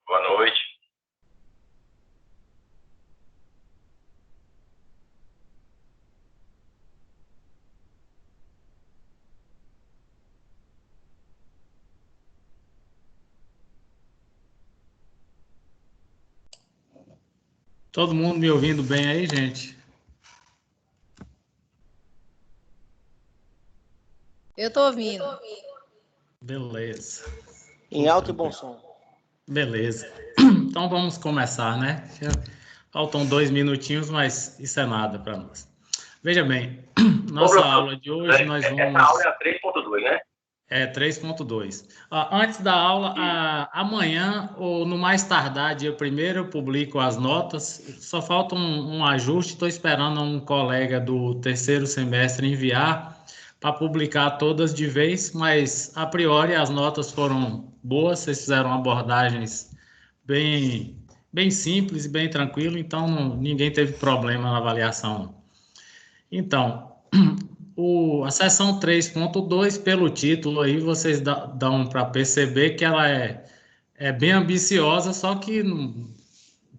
Boa noite. Todo mundo me ouvindo bem aí, gente? Eu tô ouvindo. Beleza. Em alto e bom som. Beleza. Então vamos começar, né? Faltam 2 minutinhos, mas isso é nada para nós. Veja bem, nossa aula de hoje nós vamos... Essa aula é a 3.2, né? É 3.2. Antes da aula, amanhã, ou no mais tardar, dia 1º, eu publico as notas. Só falta um ajuste. Estou esperando um colega do terceiro semestre enviar para publicar todas de vez, mas a priori as notas foram boas. Vocês fizeram abordagens bem simples e bem tranquilo, então ninguém teve problema na avaliação, não. Então, a seção 3.2, pelo título aí, vocês dão para perceber que ela é bem ambiciosa, só que o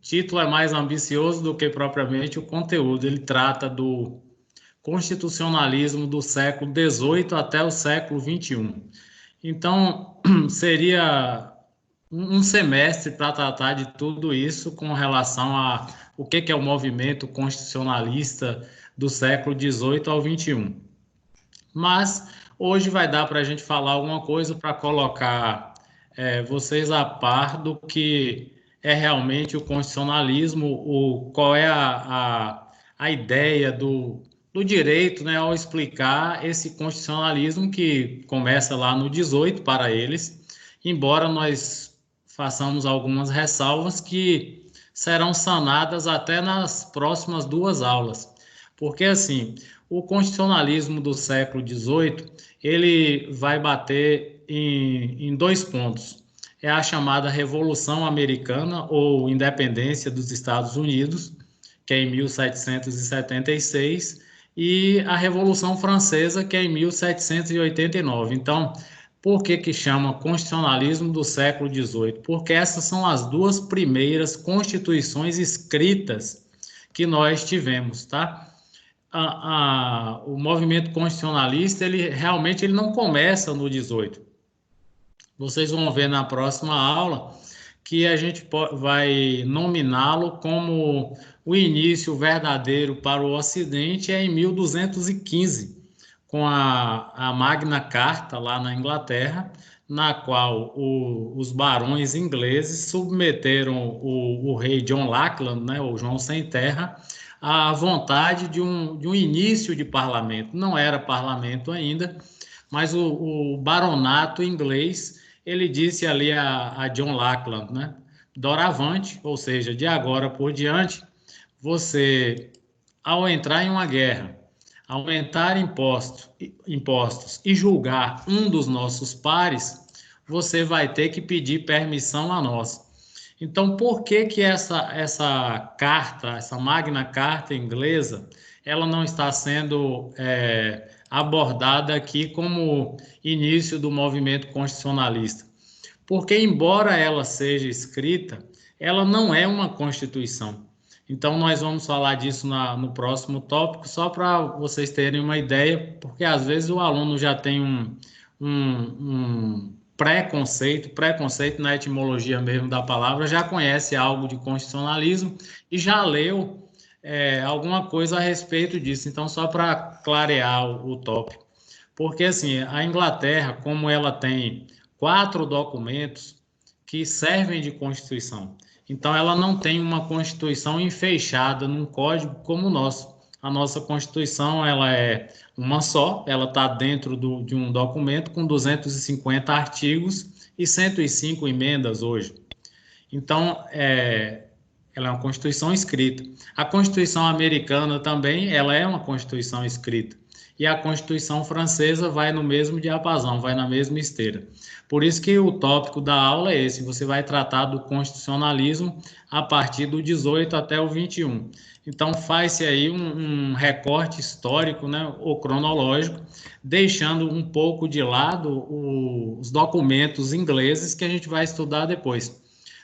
título é mais ambicioso do que propriamente o conteúdo. Ele trata do constitucionalismo do século XVIII até o século XXI. Então, seria um semestre para tratar de tudo isso com relação a o que é o movimento constitucionalista do século XVIII ao XXI. Mas hoje vai dar para a gente falar alguma coisa para colocar vocês a par do que é realmente o constitucionalismo, qual é a ideia do direito, né, ao explicar esse constitucionalismo que começa lá no 18 para eles, embora nós façamos algumas ressalvas que serão sanadas até nas próximas 2 aulas. Porque, assim, o constitucionalismo do século XVIII, ele vai bater em 2 pontos. É a chamada Revolução Americana, ou Independência dos Estados Unidos, que é em 1776, e a Revolução Francesa, que é em 1789. Então, por que chama constitucionalismo do século XVIII? Porque essas são as 2 primeiras constituições escritas que nós tivemos, tá? O movimento constitucionalista, ele realmente não começa no 18. Vocês vão ver na próxima aula que a gente vai nominá-lo como o início verdadeiro para o Ocidente é em 1215, com a Magna Carta lá na Inglaterra, na qual os barões ingleses submeteram o rei John Lackland, né, o João Sem Terra, à vontade de um início de parlamento. Não era parlamento ainda, mas o baronato inglês, ele disse ali a John Lackland, né, doravante, ou seja, de agora por diante, você, ao entrar em uma guerra, aumentar impostos e julgar um dos nossos pares, você vai ter que pedir permissão a nós. Então, por que essa carta, essa Magna Carta inglesa, ela não está sendo abordada aqui como início do movimento constitucionalista? Porque, embora ela seja escrita, ela não é uma constituição. Então, nós vamos falar disso no próximo tópico, só para vocês terem uma ideia, porque às vezes o aluno já tem um preconceito na etimologia mesmo da palavra, já conhece algo de constitucionalismo e já leu alguma coisa a respeito disso. Então, só para clarear o tópico. Porque, assim, a Inglaterra, como ela tem 4 documentos que servem de Constituição, então ela não tem uma Constituição enfeixada num código como o nosso. A nossa Constituição, ela é uma só, ela está dentro de um documento com 250 artigos e 105 emendas hoje. Então, ela é uma Constituição escrita. A Constituição americana também, ela é uma Constituição escrita. E a Constituição francesa vai no mesmo diapasão, vai na mesma esteira. Por isso que o tópico da aula é esse, você vai tratar do constitucionalismo a partir do 18 até o 21. Então, faz-se aí um recorte histórico, né, ou cronológico, deixando um pouco de lado os documentos ingleses que a gente vai estudar depois.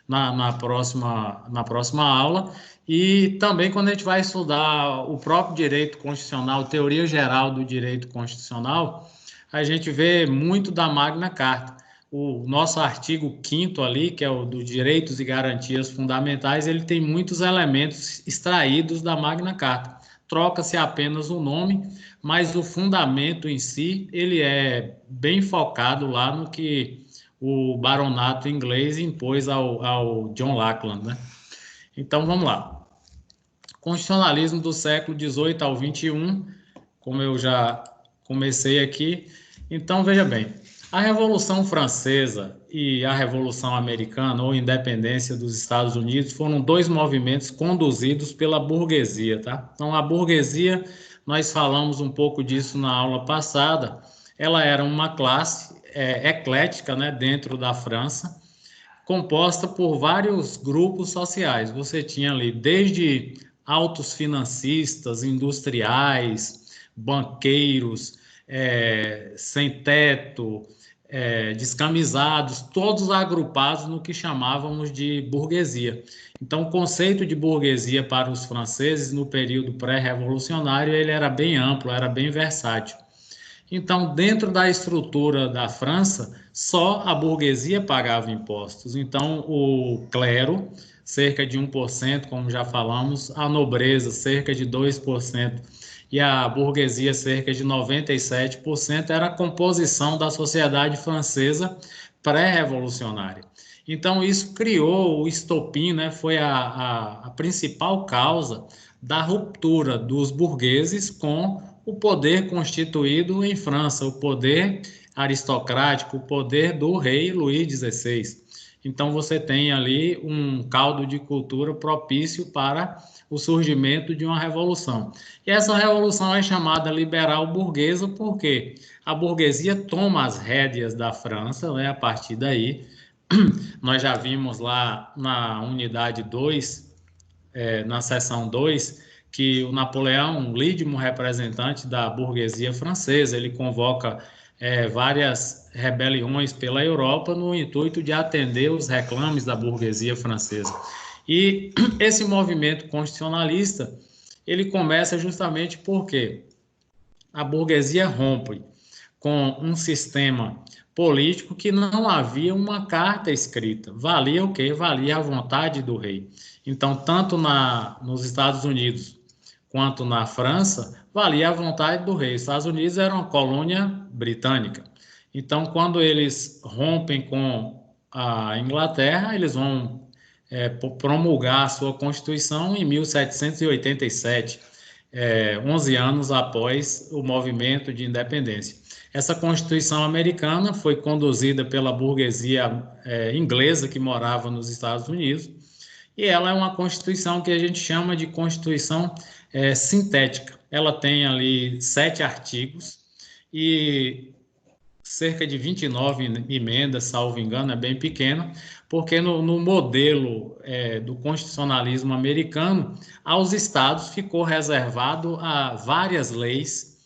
na próxima aula. E também quando a gente vai estudar o próprio direito constitucional, teoria geral do direito constitucional, a gente vê muito da Magna Carta. O nosso artigo 5º ali, que é o do Direitos e Garantias Fundamentais, ele tem muitos elementos extraídos da Magna Carta. Troca-se apenas o nome, mas o fundamento em si, ele é bem focado lá no que o baronato inglês impôs ao John Lackland, né? Então, vamos lá. Constitucionalismo do século XVIII ao XXI, como eu já comecei aqui. Então, veja bem, a Revolução Francesa e a Revolução Americana, ou independência dos Estados Unidos, foram dois movimentos conduzidos pela burguesia, tá? Então, a burguesia, nós falamos um pouco disso na aula passada, ela era uma classe eclética, né, dentro da França, composta por vários grupos sociais. Você tinha ali desde altos financistas, industriais, banqueiros, sem teto, descamisados, todos agrupados no que chamávamos de burguesia. Então, o conceito de burguesia para os franceses no período pré-revolucionário ele era bem amplo, era bem versátil. Então, dentro da estrutura da França, só a burguesia pagava impostos. Então, o clero, cerca de 1%, como já falamos, a nobreza, cerca de 2%, e a burguesia, cerca de 97%, era a composição da sociedade francesa pré-revolucionária. Então, isso criou o estopim, né? Foi a principal causa da ruptura dos burgueses com o poder constituído em França, o poder aristocrático, o poder do rei Luís XVI. Então, você tem ali um caldo de cultura propício para o surgimento de uma revolução. E essa revolução é chamada liberal burguesa porque a burguesia toma as rédeas da França, né, a partir daí. Nós já vimos lá na unidade 2, na seção 2, que o Napoleão, um lídimo representante da burguesia francesa, ele convoca várias rebeliões pela Europa no intuito de atender os reclames da burguesia francesa. E esse movimento constitucionalista, ele começa justamente porque a burguesia rompe com um sistema político que não havia uma carta escrita. Valia o quê? Valia a vontade do rei. Então, tanto nos Estados Unidos quanto na França, valia a vontade do rei. Os Estados Unidos era uma colônia britânica. Então, quando eles rompem com a Inglaterra, eles vão promulgar a sua Constituição em 1787, 11 anos após o movimento de independência. Essa Constituição americana foi conduzida pela burguesia inglesa que morava nos Estados Unidos, e ela é uma Constituição que a gente chama de Constituição sintética. Ela tem ali 7 artigos e cerca de 29 emendas, salvo engano, é bem pequena, porque no modelo do constitucionalismo americano, aos estados ficou reservado a várias leis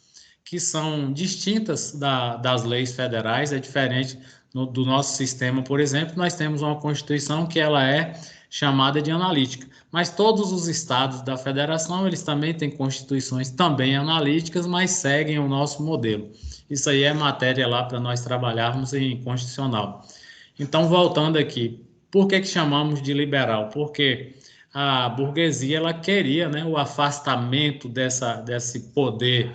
que são distintas das leis federais, é diferente do nosso sistema, por exemplo, nós temos uma Constituição que ela é chamada de analítica, mas todos os estados da federação, eles também têm constituições também analíticas, mas seguem o nosso modelo. Isso aí é matéria lá para nós trabalharmos em constitucional. Então, voltando aqui, por que chamamos de liberal? Porque a burguesia ela queria, né, o afastamento desse poder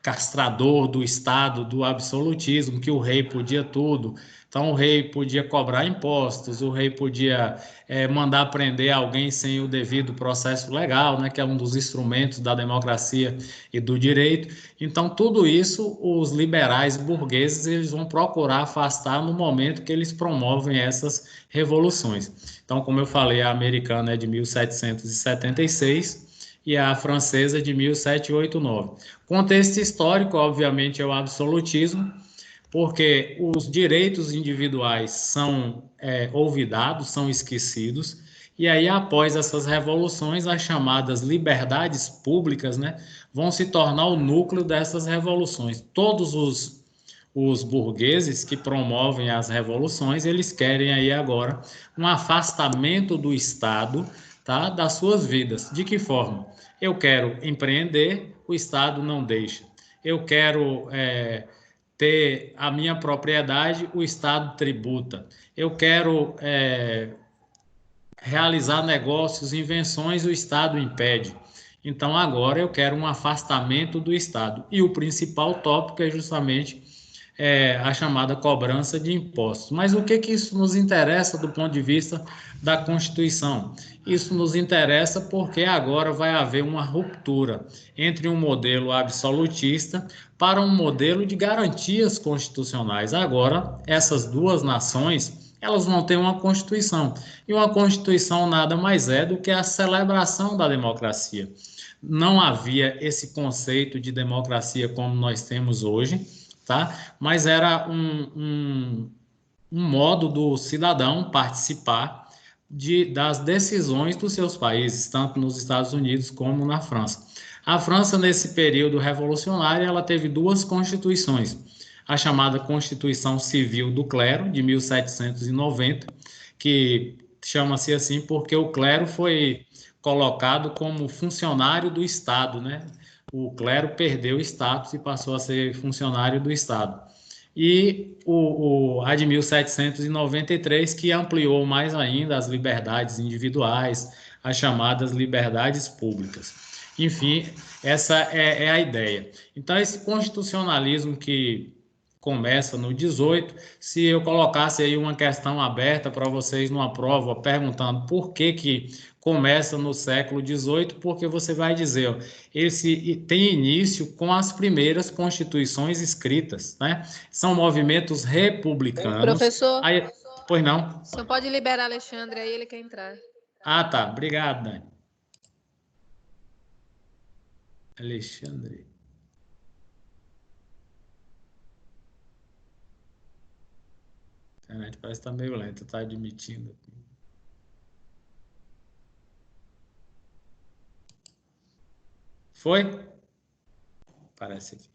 castrador do Estado, do absolutismo, que o rei podia tudo. Então, o rei podia cobrar impostos, o rei podia mandar prender alguém sem o devido processo legal, né, que é um dos instrumentos da democracia e do direito. Então, tudo isso, os liberais burgueses eles vão procurar afastar no momento que eles promovem essas revoluções. Então, como eu falei, a americana é de 1776, e a francesa de 1789. Contexto histórico, obviamente, é o absolutismo, porque os direitos individuais são olvidados, são esquecidos, e aí, após essas revoluções, as chamadas liberdades públicas, né, vão se tornar o núcleo dessas revoluções. Todos os burgueses que promovem as revoluções, eles querem aí agora um afastamento do Estado, tá, das suas vidas. De que forma? Eu quero empreender, o Estado não deixa. Eu quero ter a minha propriedade, o Estado tributa. Eu quero realizar negócios, invenções, o Estado impede. Então, agora eu quero um afastamento do Estado. E o principal tópico é justamente a chamada cobrança de impostos. Mas o que isso nos interessa do ponto de vista da Constituição? Isso nos interessa porque agora vai haver uma ruptura entre um modelo absolutista para um modelo de garantias constitucionais. Agora, essas duas nações, elas vão ter uma Constituição. E uma Constituição nada mais é do que a celebração da democracia. Não havia esse conceito de democracia como nós temos hoje, tá? Mas era um modo do cidadão participar das decisões dos seus países, tanto nos Estados Unidos como na França. A França, nesse período revolucionário, ela teve duas constituições. A chamada Constituição Civil do Clero, de 1790, que chama-se assim porque o clero foi colocado como funcionário do Estado, né? O clero perdeu o status e passou a ser funcionário do Estado. E a de 1793, que ampliou mais ainda as liberdades individuais, as chamadas liberdades públicas. Enfim, essa é a ideia. Então, esse constitucionalismo que começa no 18, se eu colocasse aí uma questão aberta para vocês numa prova, perguntando por que começa no século 18, porque você vai dizer, ó, esse tem início com as primeiras constituições escritas, né? São movimentos republicanos. Professor, Aí, pois não? o senhor pode liberar Alexandre aí, ele quer entrar. Ah, tá. Obrigado, Dani. Alexandre. A internet parece que está meio lenta, está admitindo. Foi? Parece aqui.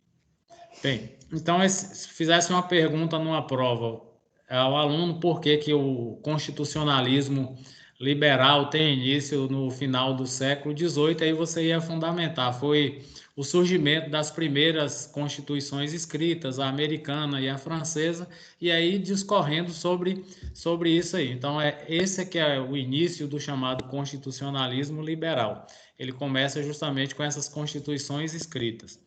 Bem, então, se fizesse uma pergunta numa prova ao aluno por que o constitucionalismo liberal tem início no final do século XVIII, aí você ia fundamentar. Foi o surgimento das primeiras constituições escritas, a americana e a francesa, e aí discorrendo sobre isso aí. Então, esse que é o início do chamado constitucionalismo liberal. Ele começa justamente com essas constituições escritas.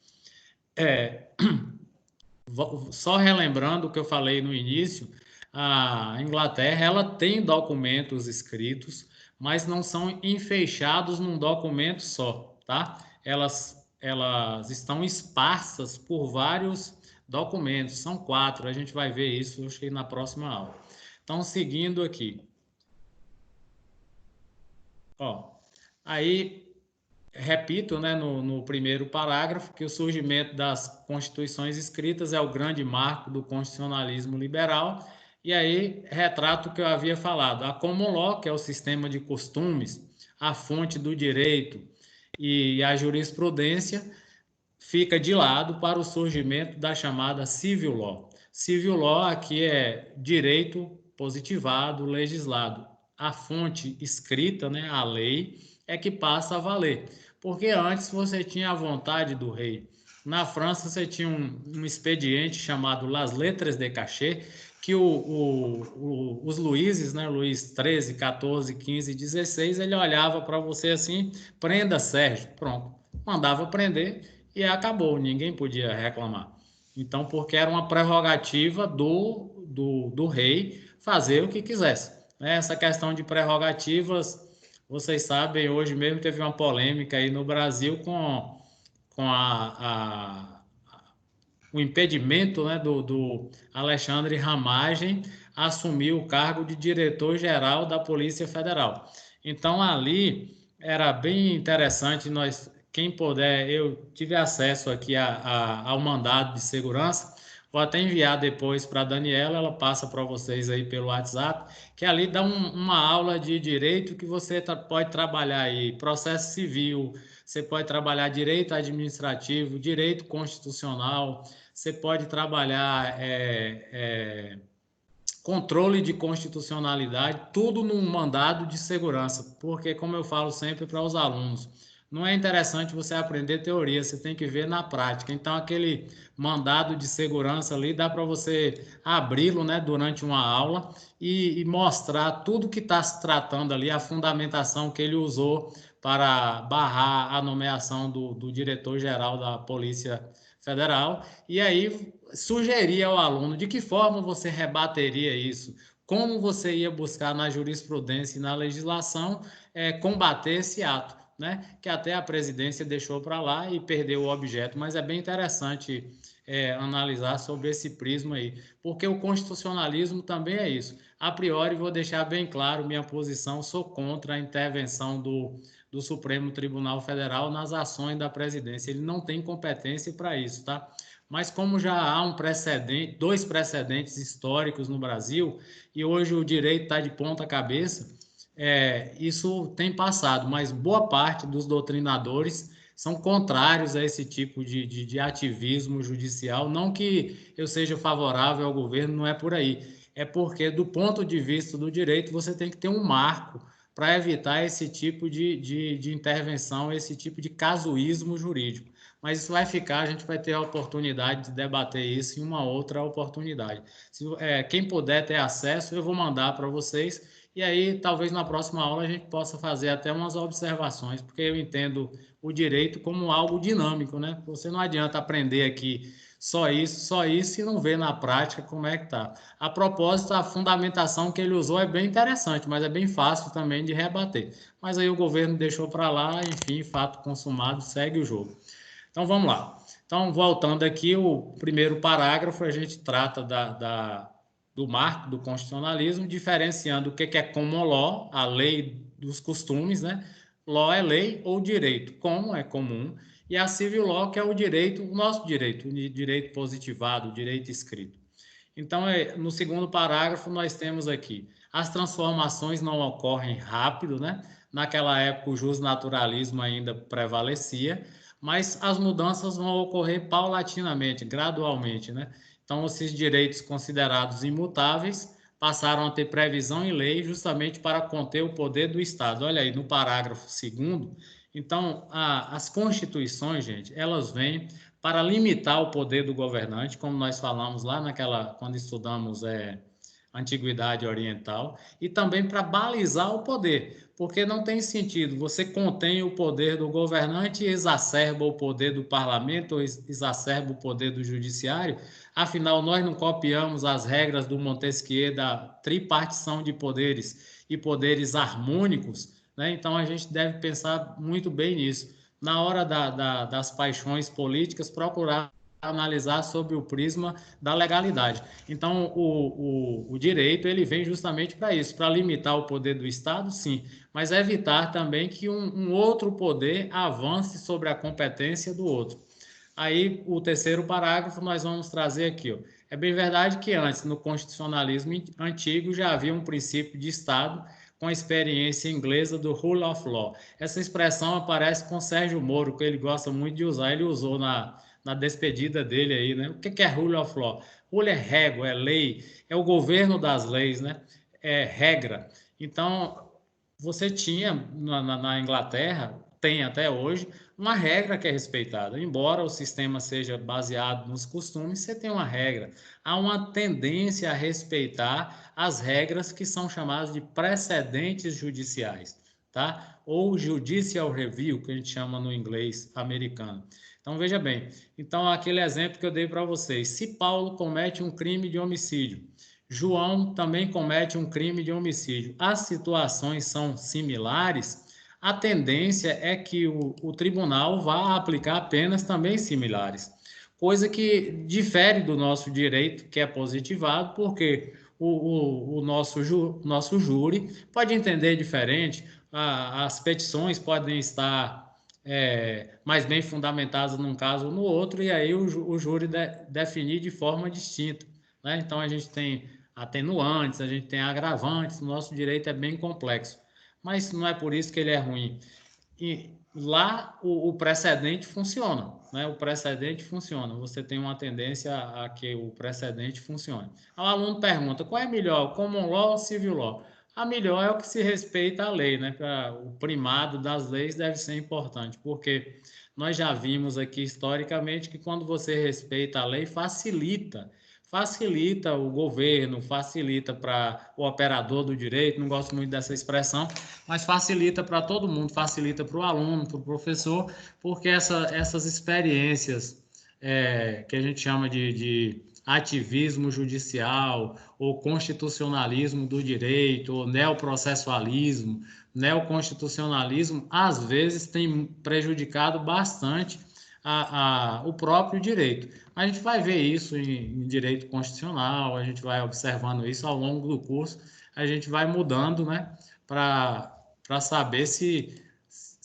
Só relembrando o que eu falei no início, a Inglaterra ela tem documentos escritos, mas não são enfeixados num documento só, tá? Elas estão esparsas por vários documentos, são 4, a gente vai ver isso, acho que na próxima aula. Então, seguindo aqui. Ó, aí, repito, né, no primeiro parágrafo, que o surgimento das constituições escritas é o grande marco do constitucionalismo liberal, e aí retrato o que eu havia falado. A common law, que é o sistema de costumes, a fonte do direito e a jurisprudência, fica de lado para o surgimento da chamada civil law. Civil law aqui é direito positivado, legislado. A fonte escrita, né, a lei, é que passa a valer. Porque antes você tinha a vontade do rei. Na França você tinha um expediente chamado Las Lettres de Cachet, que os Luíses, né, Luís XIII, XIV, XV, XVI, ele olhava para você assim, prenda Sérgio, pronto. Mandava prender e acabou, ninguém podia reclamar. Então, porque era uma prerrogativa do rei fazer o que quisesse. Essa questão de prerrogativas, vocês sabem, hoje mesmo teve uma polêmica aí no Brasil com o impedimento, né, do Alexandre Ramagem assumir o cargo de diretor-geral da Polícia Federal. Então, ali era bem interessante, quem puder, eu tive acesso aqui ao mandado de segurança, vou até enviar depois para a Daniela, ela passa para vocês aí pelo WhatsApp, que ali dá uma aula de direito que você pode trabalhar aí, processo civil, você pode trabalhar direito administrativo, direito constitucional, você pode trabalhar controle de constitucionalidade, tudo num mandado de segurança, porque, como eu falo sempre para os alunos, não é interessante você aprender teoria, você tem que ver na prática. Então, aquele mandado de segurança ali, dá para você abri-lo, né, durante uma aula e mostrar tudo que está se tratando ali, a fundamentação que ele usou para barrar a nomeação do diretor-geral da Polícia Federal, e aí sugerir ao aluno de que forma você rebateria isso, como você ia buscar na jurisprudência e na legislação combater esse ato, né? Que até a presidência deixou para lá e perdeu o objeto, mas é bem interessante analisar sobre esse prisma aí, porque o constitucionalismo também é isso. A priori, vou deixar bem claro minha posição, sou contra a intervenção do Supremo Tribunal Federal nas ações da presidência. Ele não tem competência para isso, tá? Mas como já há um precedente, 2 precedentes históricos no Brasil, e hoje o direito está de ponta cabeça, isso tem passado, mas boa parte dos doutrinadores são contrários a esse tipo de ativismo judicial. Não que eu seja favorável ao governo, não é por aí. É porque, do ponto de vista do direito, você tem que ter um marco para evitar esse tipo de intervenção, esse tipo de casuísmo jurídico. Mas isso vai ficar, a gente vai ter a oportunidade de debater isso em uma outra oportunidade. Quem puder ter acesso, eu vou mandar para vocês, e aí talvez na próxima aula a gente possa fazer até umas observações, porque eu entendo o direito como algo dinâmico, né? Você não adianta aprender aqui só isso, e não ver na prática como é que tá. A propósito, a fundamentação que ele usou é bem interessante, mas é bem fácil também de rebater. Mas aí o governo deixou para lá, enfim, fato consumado, segue o jogo. Então vamos lá. Então, voltando aqui, o primeiro parágrafo, a gente trata do marco do constitucionalismo, diferenciando o que é common law, a lei dos costumes, né? Law é lei ou direito, common é comum, e a civil law, que é o direito, o nosso direito, o direito positivado, o direito escrito. Então, no segundo parágrafo, nós temos aqui, as transformações não ocorrem rápido, né? Naquela época, o justnaturalismo ainda prevalecia, mas as mudanças vão ocorrer paulatinamente, gradualmente, né? Então, esses direitos considerados imutáveis passaram a ter previsão em lei justamente para conter o poder do Estado. Olha aí, no parágrafo 2º. Então, as constituições, gente, elas vêm para limitar o poder do governante, como nós falamos lá quando estudamos Antiguidade Oriental, e também para balizar o poder, porque não tem sentido, você contém o poder do governante e exacerba o poder do parlamento, ou exacerba o poder do judiciário. Afinal, nós não copiamos as regras do Montesquieu da tripartição de poderes e poderes harmônicos, né? Então a gente deve pensar muito bem nisso. Na hora das paixões políticas, procurar analisar sob o prisma da legalidade. Então, o direito ele vem justamente para isso, para limitar o poder do Estado, sim, mas evitar também que um outro poder avance sobre a competência do outro. Aí, o terceiro parágrafo, nós vamos trazer aqui. Ó. É bem verdade que antes, no constitucionalismo antigo, já havia um princípio de Estado com a experiência inglesa do rule of law. Essa expressão aparece com Sérgio Moro, que ele gosta muito de usar, ele usou na despedida dele aí, né? O que é rule of law? Rule é régua, é lei, é o governo das leis, né? É regra. Então, você tinha na Inglaterra, tem até hoje, uma regra que é respeitada. Embora o sistema seja baseado nos costumes, você tem uma regra. Há uma tendência a respeitar as regras que são chamadas de precedentes judiciais, tá? Ou judicial review, que a gente chama no inglês americano. Então, veja bem. Então, aquele exemplo que eu dei para vocês. Se Paulo comete um crime de homicídio, João também comete um crime de homicídio. As situações são similares, a tendência é que o tribunal vá aplicar penas também similares, coisa que difere do nosso direito, que é positivado, porque o nosso júri pode entender diferente, as petições podem estar mais bem fundamentadas num caso ou no outro, e aí o júri definir de forma distinta, né? Então, a gente tem atenuantes, a gente tem agravantes, o nosso direito é bem complexo, mas não é por isso que ele é ruim. E lá o precedente funciona, né? O precedente funciona. Você tem uma tendência a que o precedente funcione. O aluno pergunta, qual é melhor, common law ou civil law? A melhor é o que se respeita à lei, né? O primado das leis deve ser importante, porque nós já vimos aqui historicamente que quando você respeita a lei, facilita o governo, facilita para o operador do direito, não gosto muito dessa expressão, mas facilita para todo mundo, facilita para o aluno, para o professor, porque essas experiências que a gente chama de ativismo judicial, ou constitucionalismo do direito, ou neoprocessualismo, neoconstitucionalismo, às vezes tem prejudicado bastante o próprio direito. A gente vai ver isso em direito constitucional, a gente vai observando isso ao longo do curso, a gente vai mudando, né, para saber se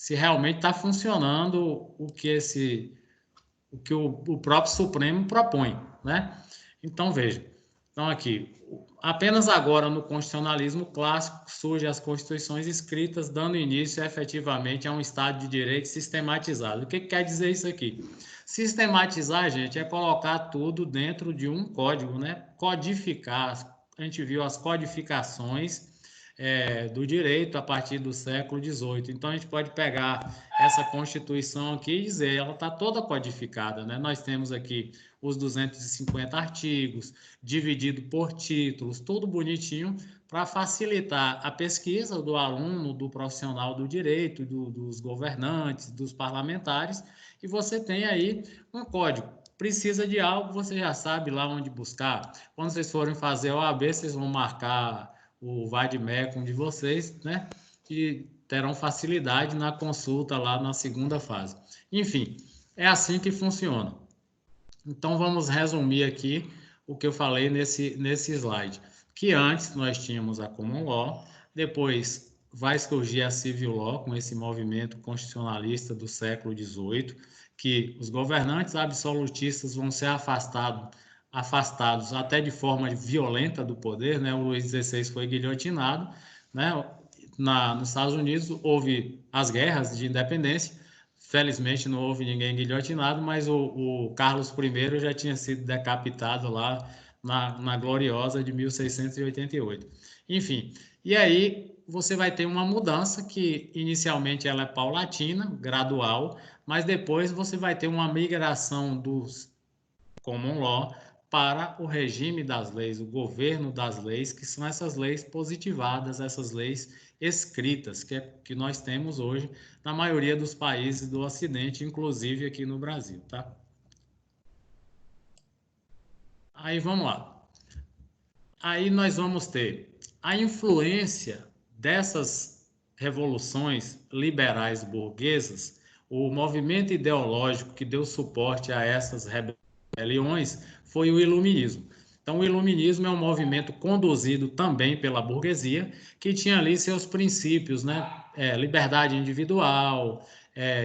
realmente está funcionando o que o próprio Supremo propõe, né? Então, veja. Então, aqui, apenas agora no constitucionalismo clássico surgem as constituições escritas, dando início efetivamente a um Estado de Direito sistematizado. O que quer dizer isso aqui? Sistematizar, gente, é colocar tudo dentro de um código, né? Codificar. A gente viu as codificações do direito a partir do século XVIII. Então, a gente pode pegar essa Constituição aqui e dizer, ela está toda codificada, né? Nós temos aqui os 250 artigos, dividido por títulos, tudo bonitinho, para facilitar a pesquisa do aluno, do profissional do direito, dos governantes, dos parlamentares, e você tem aí um código. Precisa de algo, você já sabe lá onde buscar. Quando vocês forem fazer a OAB, vocês vão marcar o vademecum de vocês, né? E terão facilidade na consulta lá na segunda fase. Enfim, é assim que funciona. Então, vamos resumir aqui o que eu falei nesse slide. Que antes nós tínhamos a Common Law, depois vai surgir a Civil Law, com esse movimento constitucionalista do século XVIII, que os governantes absolutistas vão ser afastados até de forma violenta do poder, né? O Luís XVI foi guilhotinado, né? Nos Estados Unidos houve as guerras de independência, felizmente não houve ninguém guilhotinado, mas o Carlos I já tinha sido decapitado lá na Gloriosa de 1688. Enfim, e aí você vai ter uma mudança que inicialmente ela é paulatina, gradual, mas depois você vai ter uma migração dos common law para o regime das leis, o governo das leis, que são essas leis positivadas, essas leis escritas que nós temos hoje na maioria dos países do Ocidente, inclusive aqui no Brasil, tá? Aí vamos lá. Aí nós vamos ter a influência dessas revoluções liberais burguesas, o movimento ideológico que deu suporte a essas rebeliões foi o Iluminismo. Então, o Iluminismo é um movimento conduzido também pela burguesia, que tinha ali seus princípios, né? Liberdade individual,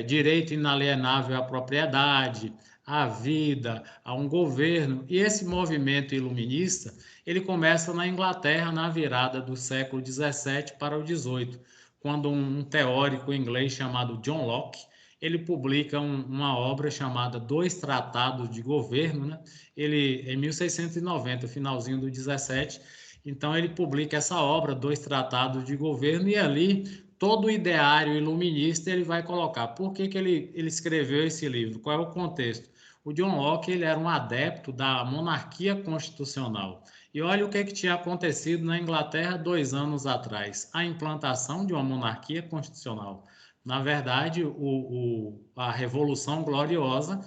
direito inalienável à propriedade, à vida, a um governo. E esse movimento iluminista, ele começa na Inglaterra na virada do século XVII para o XVIII, quando um teórico inglês chamado John Locke, ele publica uma obra chamada Dois Tratados de Governo, né? Ele, em 1690, finalzinho do 17, então ele publica essa obra, Dois Tratados de Governo, e ali todo o ideário iluminista ele vai colocar. Por que ele escreveu esse livro? Qual é o contexto? O John Locke ele era um adepto da monarquia constitucional. E olha o que tinha acontecido na Inglaterra 2 anos atrás, a implantação de uma monarquia constitucional. Na verdade, a Revolução Gloriosa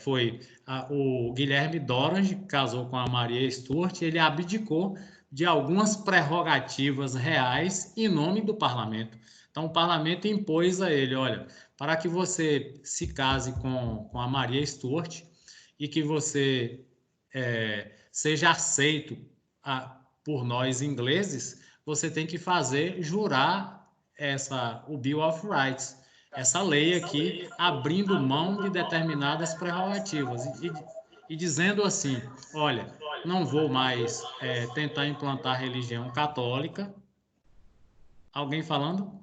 foi o Guilherme Dorange, que casou com a Maria Stuart, ele abdicou de algumas prerrogativas reais em nome do parlamento. Então, o parlamento impôs a ele, olha, para que você se case com a Maria Stuart e que você seja aceito por nós ingleses, você tem que jurar o Bill of Rights, essa lei aqui, abrindo mão de determinadas prerrogativas e dizendo assim, olha, não vou mais tentar implantar a religião católica. Alguém falando?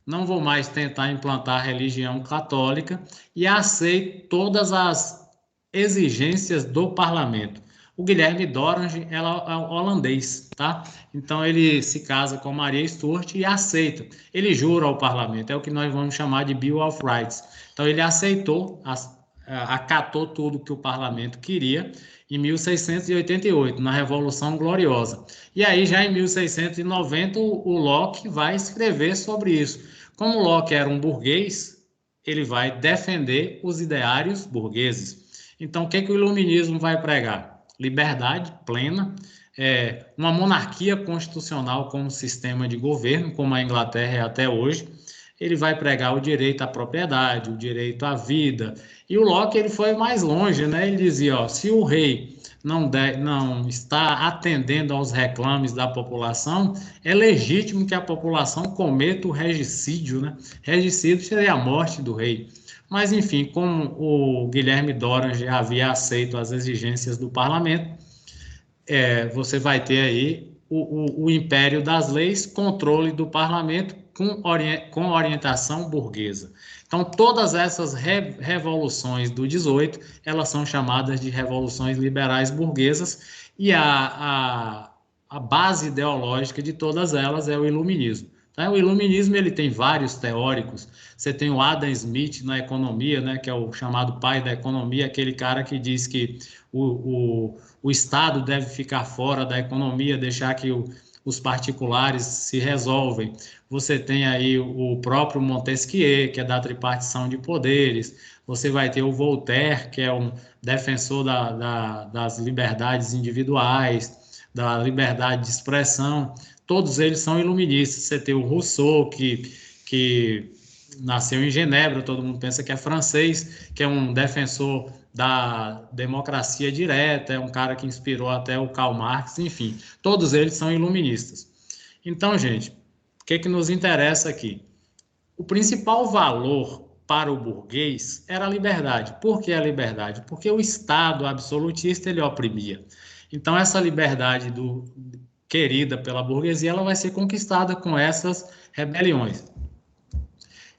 não vou mais tentar implantar a religião católica e aceito todas as exigências do parlamento. O Guilherme D'Orange é holandês, tá? Então ele se casa com Maria Stuart e aceita. Ele jura ao parlamento, é o que nós vamos chamar de Bill of Rights. Então ele aceitou, acatou tudo que o parlamento queria em 1688, na Revolução Gloriosa. E aí, já em 1690, o Locke vai escrever sobre isso. Como Locke era um burguês, ele vai defender os ideários burgueses. Então, o que o iluminismo vai pregar? Liberdade plena, uma monarquia constitucional como sistema de governo, como a Inglaterra é até hoje. Ele vai pregar o direito à propriedade, o direito à vida. E o Locke ele foi mais longe, né? Ele dizia, ó, se o rei não está atendendo aos reclames da população, é legítimo que a população cometa o regicídio, né? Regicídio seria a morte do rei. Mas, enfim, como o Guilherme D'Orange havia aceito as exigências do parlamento, você vai ter aí o império das leis, controle do parlamento com orientação burguesa. Então, todas essas revoluções do 18, elas são chamadas de revoluções liberais burguesas e a base ideológica de todas elas é o iluminismo. Tá? O iluminismo ele tem vários teóricos. Você tem o Adam Smith na economia, né, que é o chamado pai da economia, aquele cara que diz que o Estado deve ficar fora da economia, deixar que os particulares se resolvem. Você tem aí o próprio Montesquieu, que é da tripartição de poderes. Você vai ter o Voltaire, que é um defensor das liberdades individuais, da liberdade de expressão. Todos eles são iluministas. Você tem o Rousseau, que nasceu em Genebra, todo mundo pensa que é francês, que é um defensor da democracia direta, é um cara que inspirou até o Karl Marx, enfim, todos eles são iluministas. Então, gente, o que nos interessa aqui? O principal valor para o burguês era a liberdade. Por que a liberdade? Porque o Estado absolutista ele oprimia. Então, essa liberdade querida pela burguesia, ela vai ser conquistada com essas rebeliões.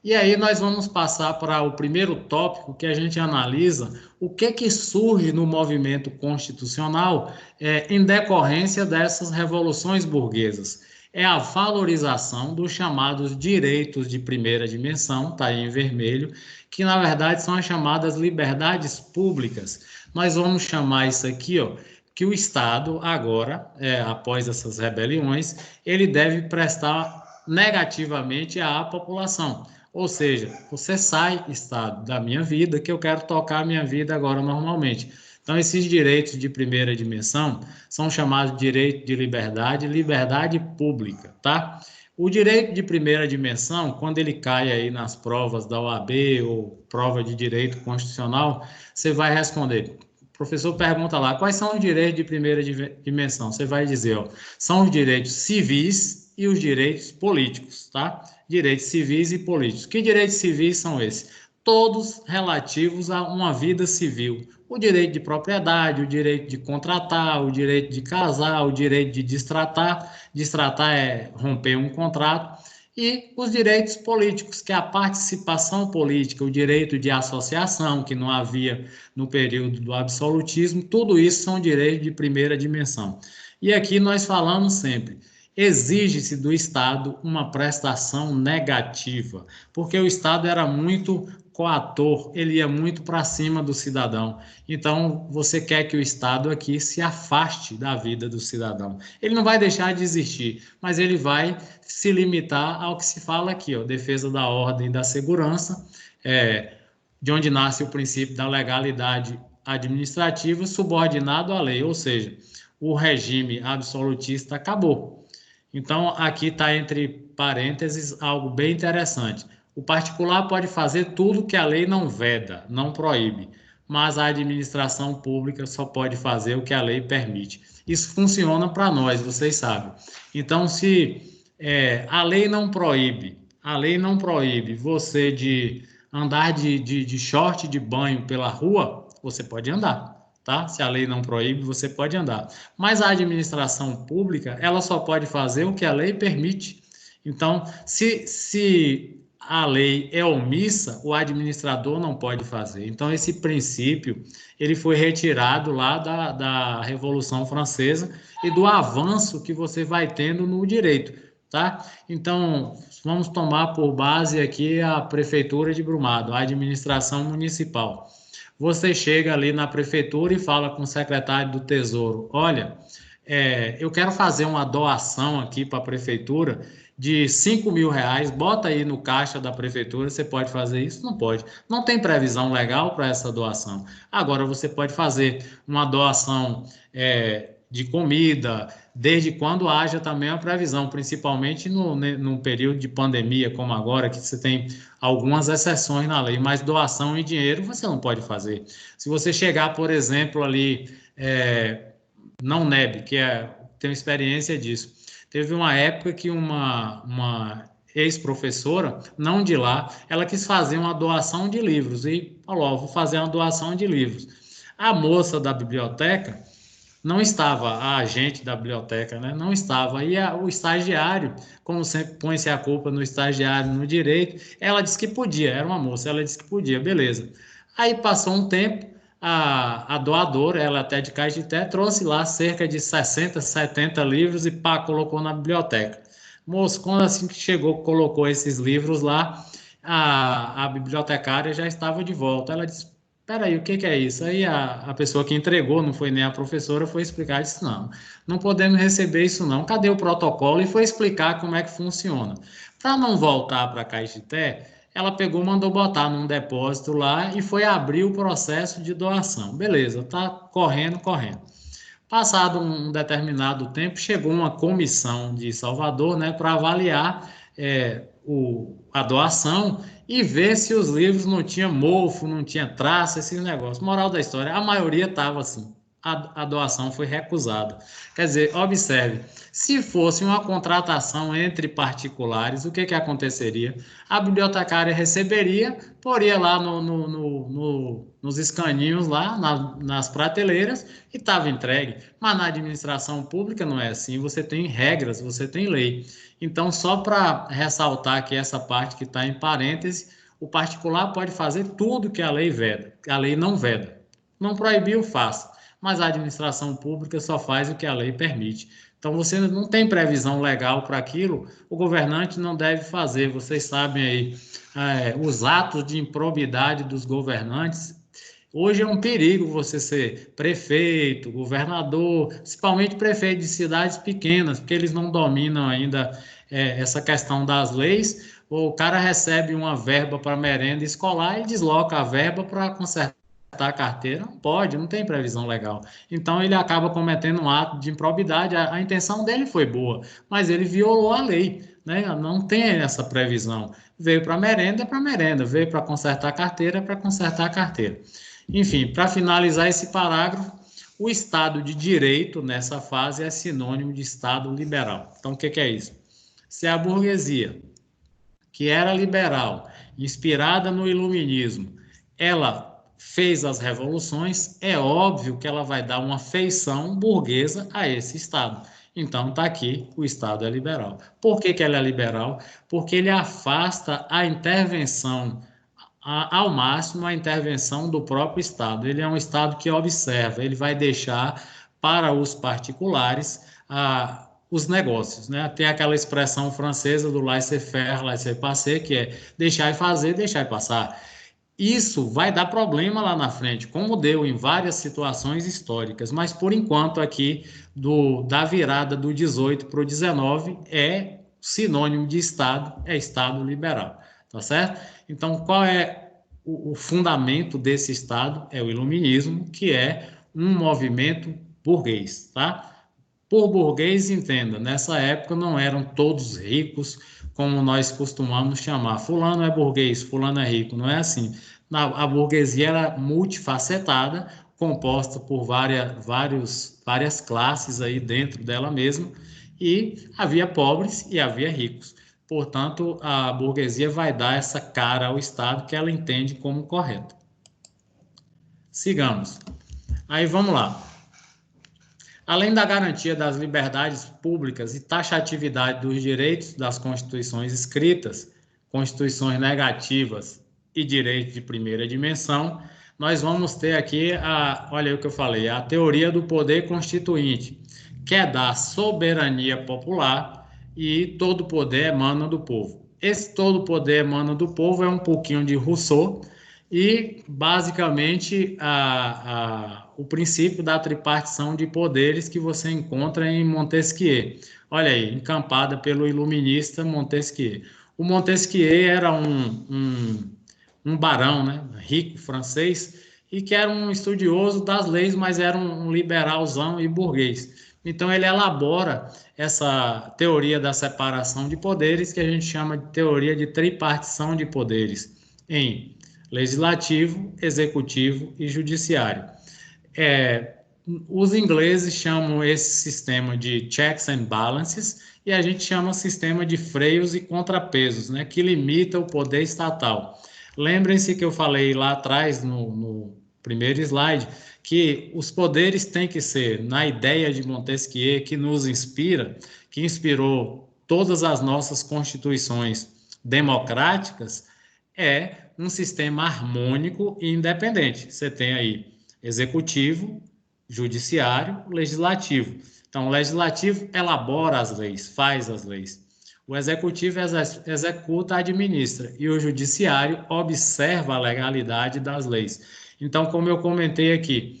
E aí nós vamos passar para o primeiro tópico que a gente analisa o que surge no movimento constitucional em decorrência dessas revoluções burguesas. É a valorização dos chamados direitos de primeira dimensão, está aí em vermelho, que na verdade são as chamadas liberdades públicas. Nós vamos chamar isso aqui, ó, que o Estado agora, após essas rebeliões, ele deve prestar negativamente à população. Ou seja, você sai, Estado, da minha vida, que eu quero tocar a minha vida agora normalmente. Então, esses direitos de primeira dimensão são chamados de direito de liberdade pública, tá? O direito de primeira dimensão, quando ele cai aí nas provas da OAB ou prova de direito constitucional, você vai responder. O professor pergunta lá, quais são os direitos de primeira dimensão? Você vai dizer, ó, são os direitos civis e os direitos políticos, tá? Direitos civis e políticos. Que direitos civis são esses? Todos relativos a uma vida civil. O direito de propriedade, o direito de contratar, o direito de casar, o direito de distratar. Distratar é romper um contrato. E os direitos políticos, que é a participação política, o direito de associação, que não havia no período do absolutismo. Tudo isso são direitos de primeira dimensão. E aqui nós falamos sempre, exige-se do Estado uma prestação negativa, porque o Estado era muito coator, ele ia muito para cima do cidadão. Então, você quer que o Estado aqui se afaste da vida do cidadão. Ele não vai deixar de existir, mas ele vai se limitar ao que se fala aqui, ó, defesa da ordem e da segurança, de onde nasce o princípio da legalidade administrativa subordinado à lei, ou seja, o regime absolutista acabou. Então, aqui está entre parênteses algo bem interessante. O particular pode fazer tudo que a lei não veda, não proíbe, mas a administração pública só pode fazer o que a lei permite. Isso funciona para nós, vocês sabem. Então, se a lei não proíbe você de andar de short de banho pela rua, você pode andar. Tá? Se a lei não proíbe, você pode andar. Mas a administração pública, ela só pode fazer o que a lei permite. Então, se a lei é omissa, o administrador não pode fazer. Então, esse princípio, ele foi retirado lá da Revolução Francesa e do avanço que você vai tendo no direito, tá? Então, vamos tomar por base aqui a Prefeitura de Brumado, a administração municipal. Você chega ali na prefeitura e fala com o secretário do Tesouro, olha, eu quero fazer uma doação aqui para a prefeitura de R$ 5.000, bota aí no caixa da prefeitura, você pode fazer isso? Não pode. Não tem previsão legal para essa doação. Agora, você pode fazer uma doação de comida, desde quando haja também a previsão, principalmente no período de pandemia, como agora, que você tem algumas exceções na lei, mas doação em dinheiro você não pode fazer. Se você chegar, por exemplo, ali, não NEB, tenho experiência disso. Teve uma época que uma ex-professora, não de lá, ela quis fazer uma doação de livros e falou, vou fazer uma doação de livros. A moça da biblioteca não estava, a agente da biblioteca, né? Não estava. E o estagiário, como sempre põe-se a culpa no estagiário no direito, ela disse que podia, era uma moça, ela disse que podia, beleza. Aí passou um tempo, a doadora, ela até de Caetité, trouxe lá cerca de 60, 70 livros e pá, colocou na biblioteca. Moço, quando assim que chegou, colocou esses livros lá, a bibliotecária já estava de volta. Ela disse, peraí, o que é isso? Aí a pessoa que entregou, não foi nem a professora, foi explicar, disse, não podemos receber isso não. Cadê o protocolo? E foi explicar como é que funciona. Para não voltar para Caetité, ela pegou, mandou botar num depósito lá e foi abrir o processo de doação. Beleza, tá correndo. Passado um determinado tempo, chegou uma comissão de Salvador, né, para avaliar a doação e ver se os livros não tinham mofo, não tinha traça, esses negócios. Moral da história, a maioria estava assim. A doação foi recusada. Quer dizer, observe, se fosse uma contratação entre particulares, o que aconteceria? A bibliotecária receberia, poria lá nos escaninhos, lá nas prateleiras, e estava entregue. Mas na administração pública não é assim, você tem regras, você tem lei. Então, só para ressaltar aqui essa parte que está em parêntese, o particular pode fazer tudo que a lei veda, a lei não veda. Não proibiu, faça. Mas a administração pública só faz o que a lei permite. Então, você não tem previsão legal para aquilo, o governante não deve fazer. Vocês sabem aí, os atos de improbidade dos governantes. Hoje é um perigo você ser prefeito, governador, principalmente prefeito de cidades pequenas, porque eles não dominam ainda essa questão das leis. O cara recebe uma verba para merenda escolar e desloca a verba para consertar a carteira. Não pode, não tem previsão legal. Então ele acaba cometendo um ato de improbidade. A intenção dele foi boa, mas ele violou a lei, né? Não tem essa previsão. Veio para merenda, veio para consertar a carteira, para consertar a carteira. Enfim, para finalizar esse parágrafo, o Estado de Direito, nessa fase, é sinônimo de Estado liberal. Então, o que é isso? Se a burguesia, que era liberal, inspirada no iluminismo, ela fez as revoluções, é óbvio que ela vai dar uma feição burguesa a esse Estado. Então, está aqui, o Estado é liberal. Por que ela é liberal? Porque ele afasta a intervenção ao máximo a intervenção do próprio Estado. Ele é um Estado que observa, ele vai deixar para os particulares os negócios, né? Tem aquela expressão francesa do laissez-faire, laissez-passer, que é deixar e fazer, deixar e passar. Isso vai dar problema lá na frente, como deu em várias situações históricas, mas por enquanto aqui, da virada do 18 para o 19, é sinônimo de Estado, é Estado liberal, tá certo? Então, qual é o fundamento desse Estado? É o iluminismo, que é um movimento burguês, tá? Por burguês, entenda, nessa época não eram todos ricos, como nós costumamos chamar. Fulano é burguês, fulano é rico, não é assim. A burguesia era multifacetada, composta por várias classes aí dentro dela mesma, e havia pobres e havia ricos. Portanto, a burguesia vai dar essa cara ao Estado que ela entende como correto. Sigamos. Aí vamos lá. Além da garantia das liberdades públicas e taxatividade dos direitos das constituições escritas, constituições negativas e direitos de primeira dimensão, nós vamos ter aqui, olha o que eu falei, a teoria do poder constituinte, que é da soberania popular e todo poder emana do povo. Esse todo poder emana do povo é um pouquinho de Rousseau e, basicamente, o princípio da tripartição de poderes que você encontra em Montesquieu. Olha aí, encampada pelo iluminista Montesquieu. O Montesquieu era um barão, né, rico francês, e que era um estudioso das leis, mas era um liberalzão e burguês. Então, ele elabora essa teoria da separação de poderes, que a gente chama de teoria de tripartição de poderes, em legislativo, executivo e judiciário. Os ingleses chamam esse sistema de checks and balances, e a gente chama o sistema de freios e contrapesos, né, que limita o poder estatal. Lembrem-se que eu falei lá atrás, no primeiro slide, que os poderes têm que ser, na ideia de Montesquieu, que nos inspira, que inspirou todas as nossas constituições democráticas, é um sistema harmônico e independente. Você tem aí executivo, judiciário, legislativo. Então, o legislativo elabora as leis, faz as leis. O executivo executa, administra, e o judiciário observa a legalidade das leis. Então, como eu comentei aqui,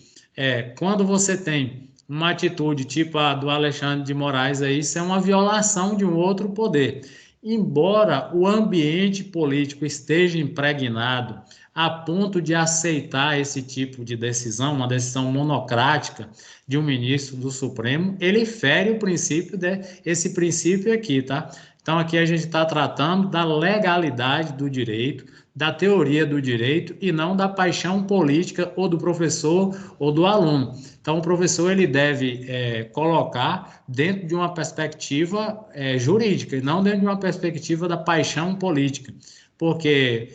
quando você tem uma atitude tipo a do Alexandre de Moraes, isso é uma violação de um outro poder. Embora o ambiente político esteja impregnado a ponto de aceitar esse tipo de decisão, uma decisão monocrática de um ministro do Supremo, ele fere o princípio esse princípio aqui, tá? Então, aqui a gente está tratando da legalidade do direito, da teoria do direito e não da paixão política ou do professor ou do aluno. Então, o professor ele deve colocar dentro de uma perspectiva jurídica e não dentro de uma perspectiva da paixão política, porque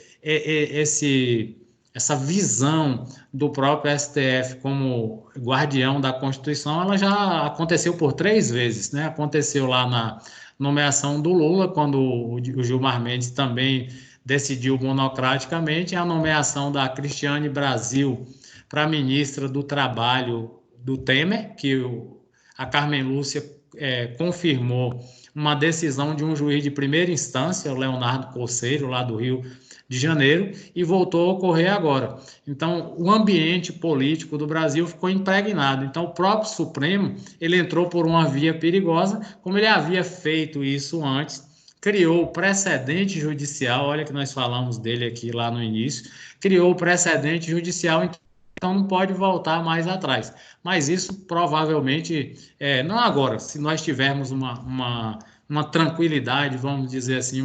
essa visão do próprio STF como guardião da Constituição, ela já aconteceu por 3 vezes, né? Aconteceu lá na nomeação do Lula, quando o Gilmar Mendes também decidiu monocraticamente, a nomeação da Cristiane Brasil para ministra do Trabalho do Temer, que a Carmen Lúcia confirmou uma decisão de um juiz de primeira instância, o Leonardo Coceiro, lá do Rio de Janeiro, e voltou a ocorrer agora. Então, o ambiente político do Brasil ficou impregnado. Então, o próprio Supremo, ele entrou por uma via perigosa, como ele havia feito isso antes, criou o precedente judicial, olha que nós falamos dele aqui lá no início, criou o precedente judicial, então não pode voltar mais atrás. Mas isso provavelmente, não agora, se nós tivermos uma tranquilidade, vamos dizer assim,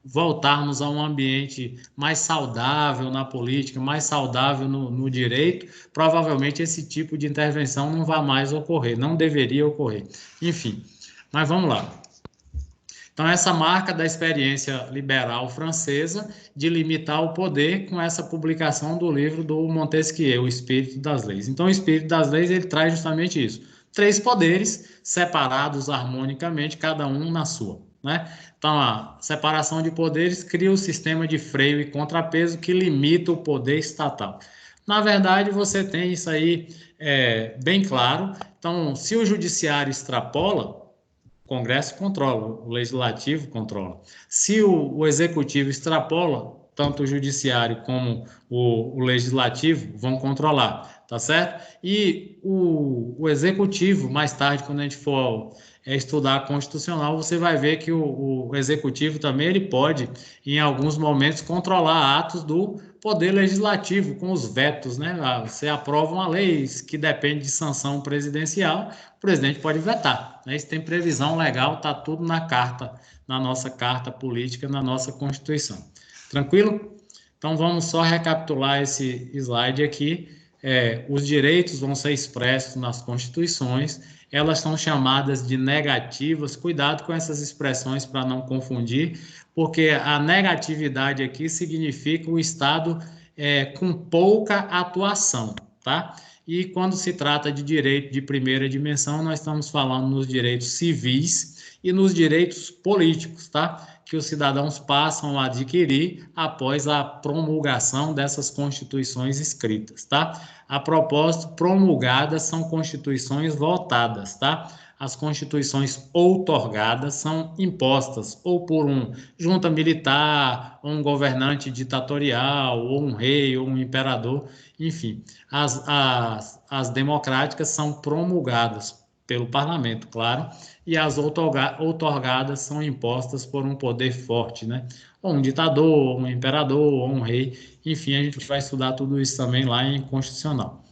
voltarmos a um ambiente mais saudável na política, mais saudável no direito, provavelmente esse tipo de intervenção não vai mais ocorrer, não deveria ocorrer. Enfim, mas vamos lá. Então, essa marca da experiência liberal francesa de limitar o poder com essa publicação do livro do Montesquieu, O Espírito das Leis. Então, o Espírito das Leis, ele traz justamente isso. 3 poderes separados harmonicamente, cada um na sua, né? Então, a separação de poderes cria o sistema de freio e contrapeso que limita o poder estatal. Na verdade, você tem isso aí bem claro. Então, se o judiciário extrapola, o Congresso controla, o Legislativo controla. Se o Executivo extrapola, tanto o Judiciário como o Legislativo vão controlar, tá certo? E o Executivo, mais tarde, quando a gente for estudar a Constitucional, você vai ver que o Executivo também ele pode, em alguns momentos, controlar atos do Poder Legislativo, com os vetos, né? Você aprova uma lei que depende de sanção presidencial, o presidente pode vetar, né? Isso tem previsão legal, está tudo na carta, na nossa carta política, na nossa Constituição. Tranquilo? Então, vamos só recapitular esse slide aqui. Os direitos vão ser expressos nas constituições, elas são chamadas de negativas, cuidado com essas expressões para não confundir, porque a negatividade aqui significa o Estado com pouca atuação, tá? E quando se trata de direito de primeira dimensão, nós estamos falando nos direitos civis e nos direitos políticos, tá? Que os cidadãos passam a adquirir após a promulgação dessas constituições escritas, tá? A propósito, promulgadas são constituições votadas, tá? As constituições outorgadas são impostas ou por um junta militar, ou um governante ditatorial, ou um rei, ou um imperador, enfim. As democráticas são promulgadas pelo parlamento, claro, e as outorgadas são impostas por um poder forte, né? Ou um ditador, ou um imperador, ou um rei, enfim, a gente vai estudar tudo isso também lá em Constitucional.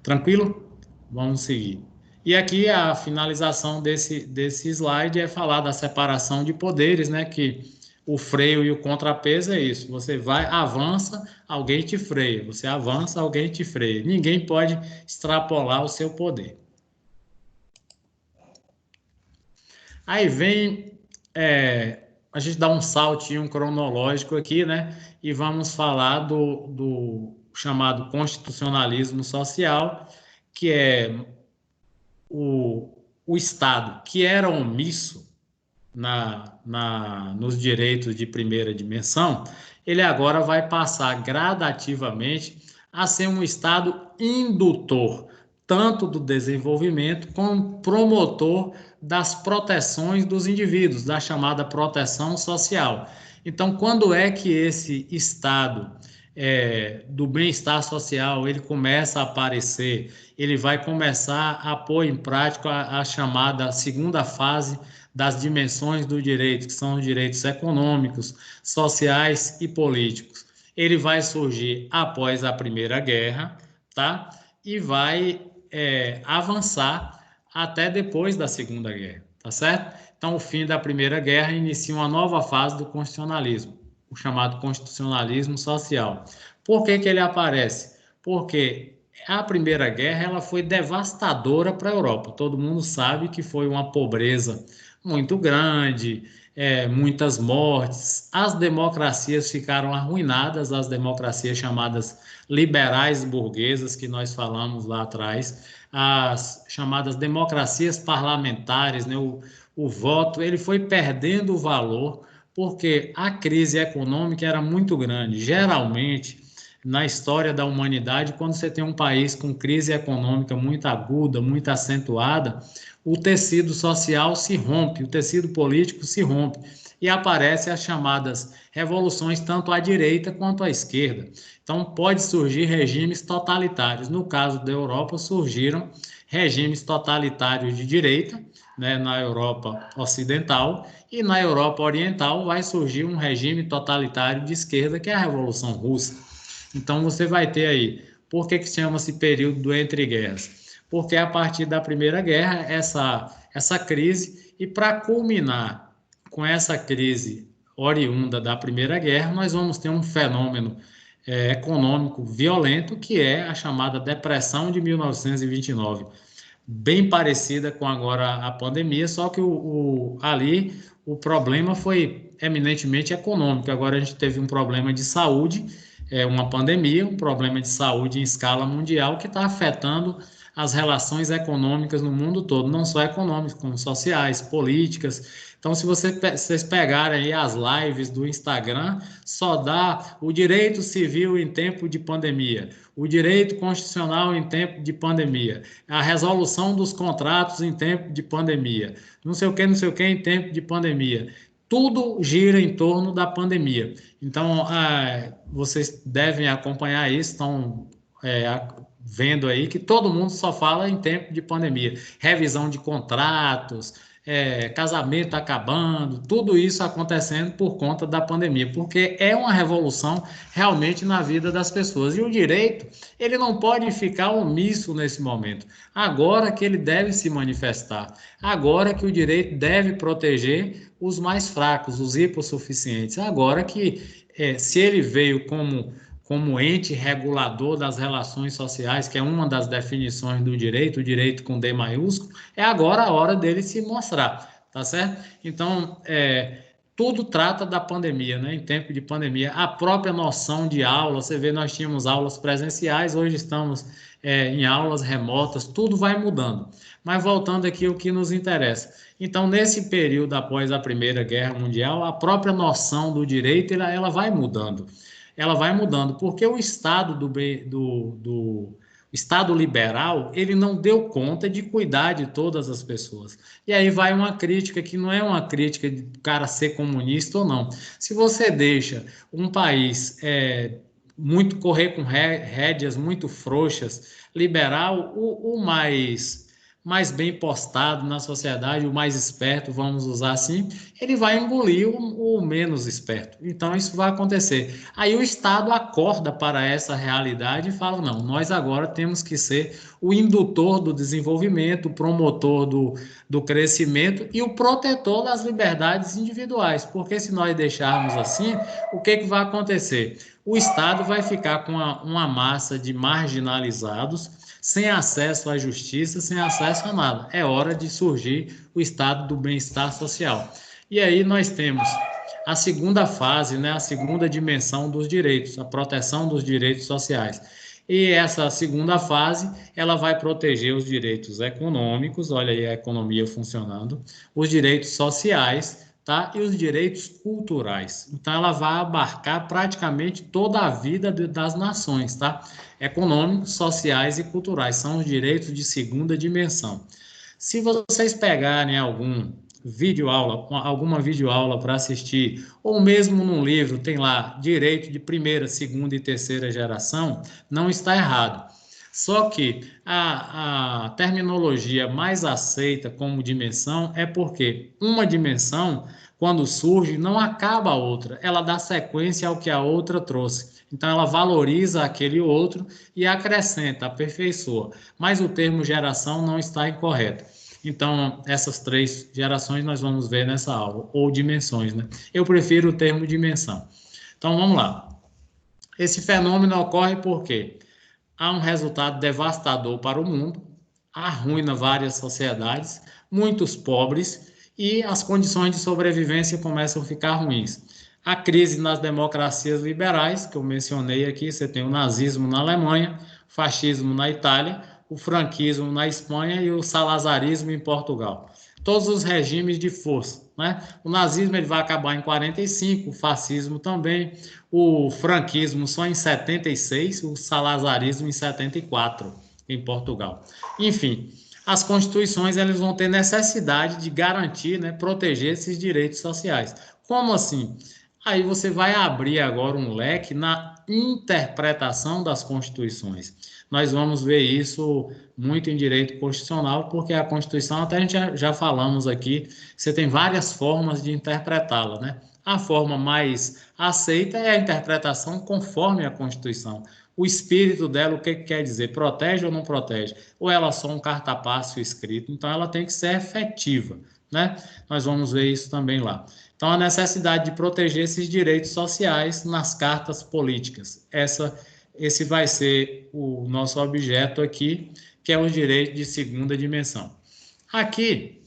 Tranquilo? Vamos seguir. E aqui a finalização desse slide é falar da separação de poderes, né? Que o freio e o contrapeso é isso. Você vai, avança, alguém te freia. Você avança, alguém te freia. Ninguém pode extrapolar o seu poder. Aí vem, a gente dá um saltinho cronológico aqui, né? E vamos falar do chamado constitucionalismo social, que é o Estado que era omisso nos direitos de primeira dimensão, ele agora vai passar gradativamente a ser um Estado indutor, tanto do desenvolvimento como promotor das proteções dos indivíduos, da chamada proteção social. Então, quando é que esse Estado do bem-estar social ele começa a aparecer? Ele vai começar a pôr em prática a chamada segunda fase das dimensões do direito, que são os direitos econômicos, sociais e políticos. Ele vai surgir após a Primeira Guerra, tá? E vai avançar até depois da Segunda Guerra, tá certo? Então, o fim da Primeira Guerra inicia uma nova fase do constitucionalismo, o chamado constitucionalismo social. Por que ele aparece? Porque a Primeira Guerra ela foi devastadora para a Europa. Todo mundo sabe que foi uma pobreza muito grande, muitas mortes. As democracias ficaram arruinadas, as democracias chamadas liberais burguesas, que nós falamos lá atrás, as chamadas democracias parlamentares, né? O voto ele foi perdendo o valor porque a crise econômica era muito grande. Geralmente, na história da humanidade, quando você tem um país com crise econômica muito aguda, muito acentuada, o tecido social se rompe, o tecido político se rompe e aparecem as chamadas revoluções tanto à direita quanto à esquerda. Então, pode surgir regimes totalitários. No caso da Europa, surgiram regimes totalitários de direita, né, na Europa Ocidental, e na Europa Oriental vai surgir um regime totalitário de esquerda, que é a Revolução Russa. Então, você vai ter aí, por que chama-se período do entre guerras? Porque a partir da Primeira Guerra, essa crise, e para culminar com essa crise oriunda da Primeira Guerra, nós vamos ter um fenômeno econômico violento, que é a chamada Depressão de 1929, bem parecida com agora a pandemia, só que ali o problema foi eminentemente econômico. Agora a gente teve um problema de saúde, uma pandemia, um problema de saúde em escala mundial que está afetando as relações econômicas no mundo todo, não só econômicas, como sociais, políticas. Então, se vocês pegarem aí as lives do Instagram, só dá o direito civil em tempo de pandemia, o direito constitucional em tempo de pandemia, a resolução dos contratos em tempo de pandemia, não sei o que em tempo de pandemia. Tudo gira em torno da pandemia. Então, vocês devem acompanhar isso, estão vendo aí que todo mundo só fala em tempo de pandemia. Revisão de contratos, casamento acabando, tudo isso acontecendo por conta da pandemia, porque é uma revolução realmente na vida das pessoas. E o direito, ele não pode ficar omisso nesse momento. Agora que ele deve se manifestar, agora que o direito deve proteger os mais fracos, os hipossuficientes, agora que se ele veio como ente regulador das relações sociais, que é uma das definições do direito, o direito com D maiúsculo, é agora a hora dele se mostrar, tá certo? Então, tudo trata da pandemia, né? Em tempo de pandemia. A própria noção de aula, você vê, nós tínhamos aulas presenciais, hoje estamos em aulas remotas, tudo vai mudando. Mas voltando aqui ao que nos interessa. Então, nesse período após a Primeira Guerra Mundial, a própria noção do direito, ela vai mudando. Ela vai mudando, porque o Estado do Estado liberal, ele não deu conta de cuidar de todas as pessoas. E aí vai uma crítica que não é uma crítica de cara ser comunista ou não. Se você deixa um país muito correr com rédeas muito frouxas, liberal, o mais bem postado na sociedade, o mais esperto, vamos usar assim, ele vai engolir o menos esperto. Então, isso vai acontecer. Aí o Estado acorda para essa realidade e fala, não, nós agora temos que ser o indutor do desenvolvimento, o promotor do crescimento e o protetor das liberdades individuais, porque se nós deixarmos assim, o que vai acontecer? O Estado vai ficar com uma massa de marginalizados, sem acesso à justiça, sem acesso a nada. É hora de surgir o estado do bem-estar social. E aí nós temos a segunda fase, né, a segunda dimensão dos direitos, a proteção dos direitos sociais. E essa segunda fase, ela vai proteger os direitos econômicos, olha aí a economia funcionando, os direitos sociais, tá? E os direitos culturais. Então, ela vai abarcar praticamente toda a vida das nações, tá? Econômicos, sociais e culturais. São os direitos de segunda dimensão. Se vocês pegarem alguma videoaula para assistir, ou mesmo num livro, tem lá direito de primeira, segunda e terceira geração, não está errado. Só que a terminologia mais aceita como dimensão é porque uma dimensão, quando surge, não acaba a outra, ela dá sequência ao que a outra trouxe. Então, ela valoriza aquele outro e acrescenta, aperfeiçoa. Mas o termo geração não está incorreto. Então, essas 3 gerações nós vamos ver nessa aula, ou dimensões, né? Eu prefiro o termo dimensão. Então, vamos lá. Esse fenômeno ocorre por quê? Há um resultado devastador para o mundo, arruína várias sociedades, muitos pobres e as condições de sobrevivência começam a ficar ruins. A crise nas democracias liberais, que eu mencionei aqui, você tem o nazismo na Alemanha, o fascismo na Itália, o franquismo na Espanha e o salazarismo em Portugal. Todos os regimes de força, né? O nazismo ele vai acabar em 45, o fascismo também, o franquismo só em 76, o salazarismo em 74 em Portugal. Enfim, as constituições elas vão ter necessidade de garantir, né, proteger esses direitos sociais. Como assim? Aí você vai abrir agora um leque na interpretação das constituições. Nós vamos ver isso muito em direito constitucional, porque a Constituição, até a gente já falamos aqui, você tem várias formas de interpretá-la, né? A forma mais aceita é a interpretação conforme a Constituição. O espírito dela, o que quer dizer? Protege ou não protege? Ou ela é só um cartapacio escrito? Então, ela tem que ser efetiva, né? Nós vamos ver isso também lá. Então, a necessidade de proteger esses direitos sociais nas cartas políticas. Esse vai ser o nosso objeto aqui, que é o direito de segunda dimensão. Aqui,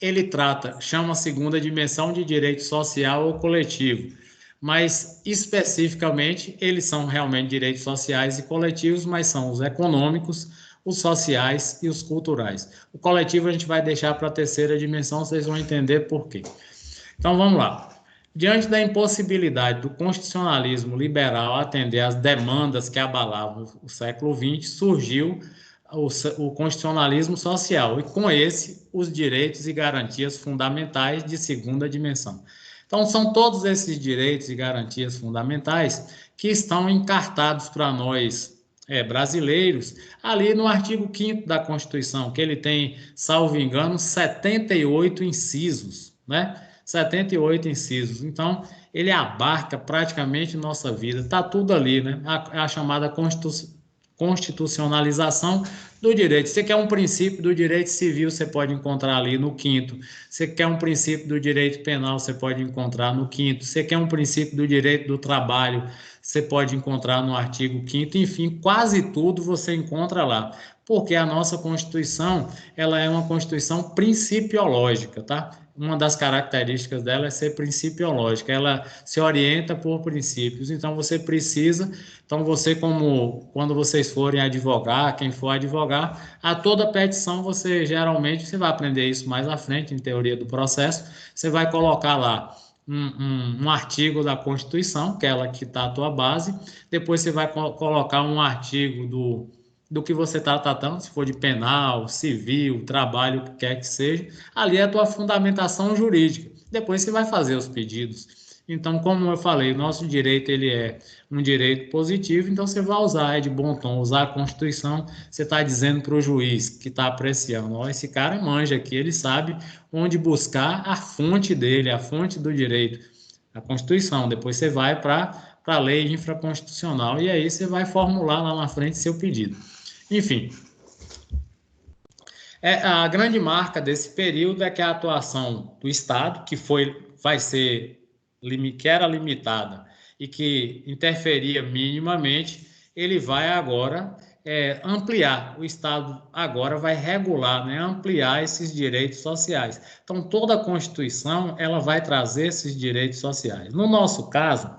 ele chama a segunda dimensão de direito social ou coletivo, mas especificamente eles são realmente direitos sociais e coletivos, mas são os econômicos, os sociais e os culturais. O coletivo a gente vai deixar para a terceira dimensão, vocês vão entender por quê. Então, vamos lá. Diante da impossibilidade do constitucionalismo liberal atender às demandas que abalavam o século XX, surgiu o constitucionalismo social e, com esse, os direitos e garantias fundamentais de segunda dimensão. Então, são todos esses direitos e garantias fundamentais que estão encartados para nós brasileiros ali no artigo 5º da Constituição, que ele tem, salvo engano, 78 incisos, né? 78 incisos. Então, ele abarca praticamente nossa vida. Está tudo ali, né? A chamada constitucionalização do direito. Você quer um princípio do direito civil, você pode encontrar ali no 5º. Você quer um princípio do direito penal, você pode encontrar no 5º. Você quer um princípio do direito do trabalho, você pode encontrar no artigo 5º. Enfim, quase tudo você encontra lá. Porque a nossa Constituição, ela é uma Constituição principiológica, tá? uma das características dela é ser principiológica, ela se orienta por princípios, então você precisa, então você como, quando vocês forem advogar, quem for advogar, a toda petição você geralmente, você vai aprender isso mais à frente, em teoria do processo, você vai colocar lá um artigo da Constituição, que é ela que está a tua base, depois você vai colocar um artigo do que você está tratando, se for de penal, civil, trabalho, o que quer que seja, ali é a tua fundamentação jurídica. Depois você vai fazer os pedidos. Então, como eu falei, o nosso direito ele é um direito positivo, então você vai usar, é de bom tom, usar a Constituição, você está dizendo para o juiz que está apreciando, ó, esse cara manja aqui, ele sabe onde buscar a fonte dele, a fonte do direito, a Constituição. Depois você vai para a lei infraconstitucional e aí você vai formular lá na frente seu pedido. Enfim, a grande marca desse período é que a atuação do Estado, que era limitada e que interferia minimamente, ele vai agora ampliar. O Estado agora vai regular, né, ampliar esses direitos sociais. Então, toda a Constituição ela vai trazer esses direitos sociais. No nosso caso,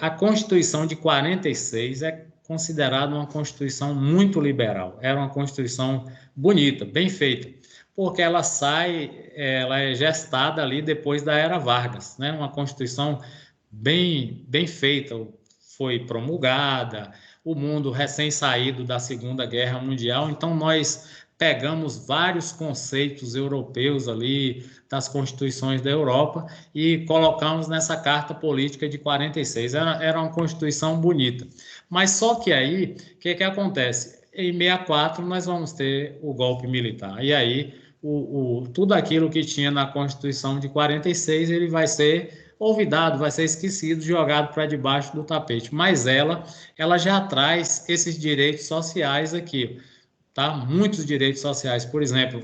a Constituição de 46 é considerada uma Constituição muito liberal. Era uma Constituição bonita, bem feita, porque ela é gestada ali depois da Era Vargas, né? Uma Constituição bem feita, foi promulgada, o mundo recém-saído da Segunda Guerra Mundial, então nós pegamos vários conceitos europeus ali, das constituições da Europa, e colocamos nessa Carta Política de 46. Era uma Constituição bonita. Mas só que aí, o que acontece? Em 64 nós vamos ter o golpe militar. E aí, tudo aquilo que tinha na Constituição de 46, ele vai ser olvidado, vai ser esquecido, jogado para debaixo do tapete. Mas ela já traz esses direitos sociais aqui. Tá? Muitos direitos sociais, por exemplo,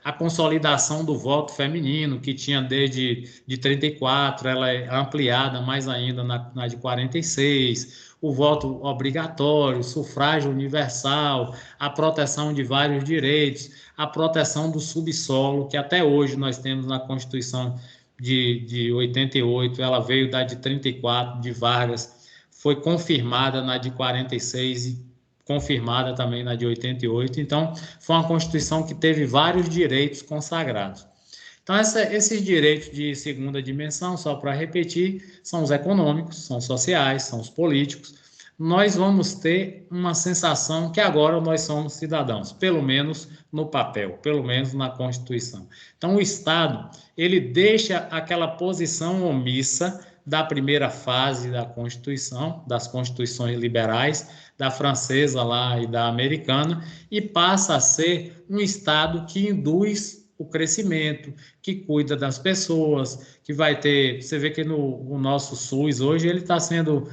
a consolidação do voto feminino, que tinha desde de 34, ela é ampliada mais ainda na de 46, o voto obrigatório, sufrágio universal, a proteção de vários direitos, a proteção do subsolo, que até hoje nós temos na Constituição de 88, ela veio da de 34, de Vargas, foi confirmada na de 46 e confirmada também na de 88, então foi uma Constituição que teve vários direitos consagrados. Então, esses direitos de segunda dimensão, só para repetir, são os econômicos, são os sociais, são os políticos. Nós vamos ter uma sensação que agora nós somos cidadãos, pelo menos no papel, pelo menos na Constituição. Então, o Estado, ele deixa aquela posição omissa da primeira fase da Constituição, das constituições liberais, da francesa lá e da americana, e passa a ser um Estado que induz o crescimento, que cuida das pessoas, que vai ter... Você vê que o nosso SUS hoje ele está sendo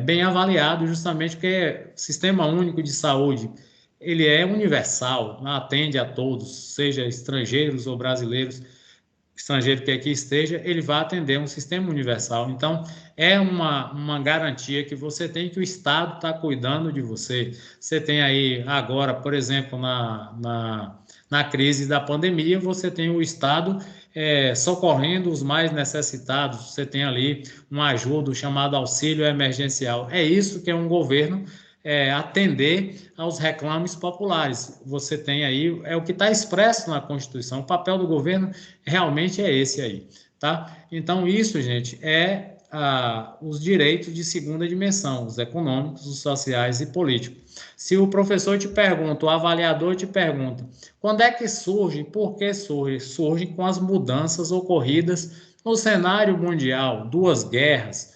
bem avaliado justamente porque o Sistema Único de Saúde ele é universal, atende a todos, seja estrangeiros ou brasileiros, estrangeiro que aqui esteja, ele vai atender um sistema universal. Então, é uma garantia que você tem, que o Estado está cuidando de você. Você tem aí agora, por exemplo, na crise da pandemia, você tem o Estado socorrendo os mais necessitados. Você tem ali uma ajuda chamada auxílio emergencial. É isso que é um governo, atender aos reclames populares. Você tem aí, é o que está expresso na Constituição, o papel do governo realmente é esse aí, tá? Então, isso, gente, os direitos de segunda dimensão, os econômicos, os sociais e políticos. Se o professor te pergunta, o avaliador te pergunta, quando é que surge, por que surge? Surge com as mudanças ocorridas no cenário mundial, 2 guerras,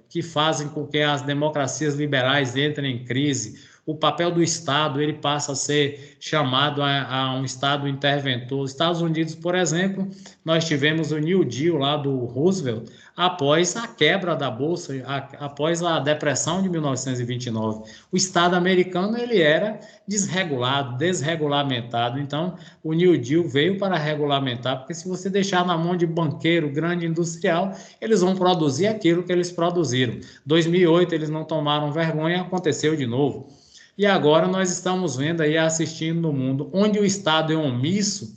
que fazem com que as democracias liberais entrem em crise. O papel do Estado ele passa a ser chamado a um Estado interventor. Os Estados Unidos, por exemplo, nós tivemos o New Deal lá do Roosevelt após a quebra da Bolsa, após a depressão de 1929. O Estado americano ele era desregulado, desregulamentado. Então, o New Deal veio para regulamentar, porque se você deixar na mão de banqueiro, grande industrial, eles vão produzir aquilo que eles produziram. 2008 eles não tomaram vergonha, aconteceu de novo. E agora nós estamos vendo aí, assistindo no mundo, onde o Estado é omisso,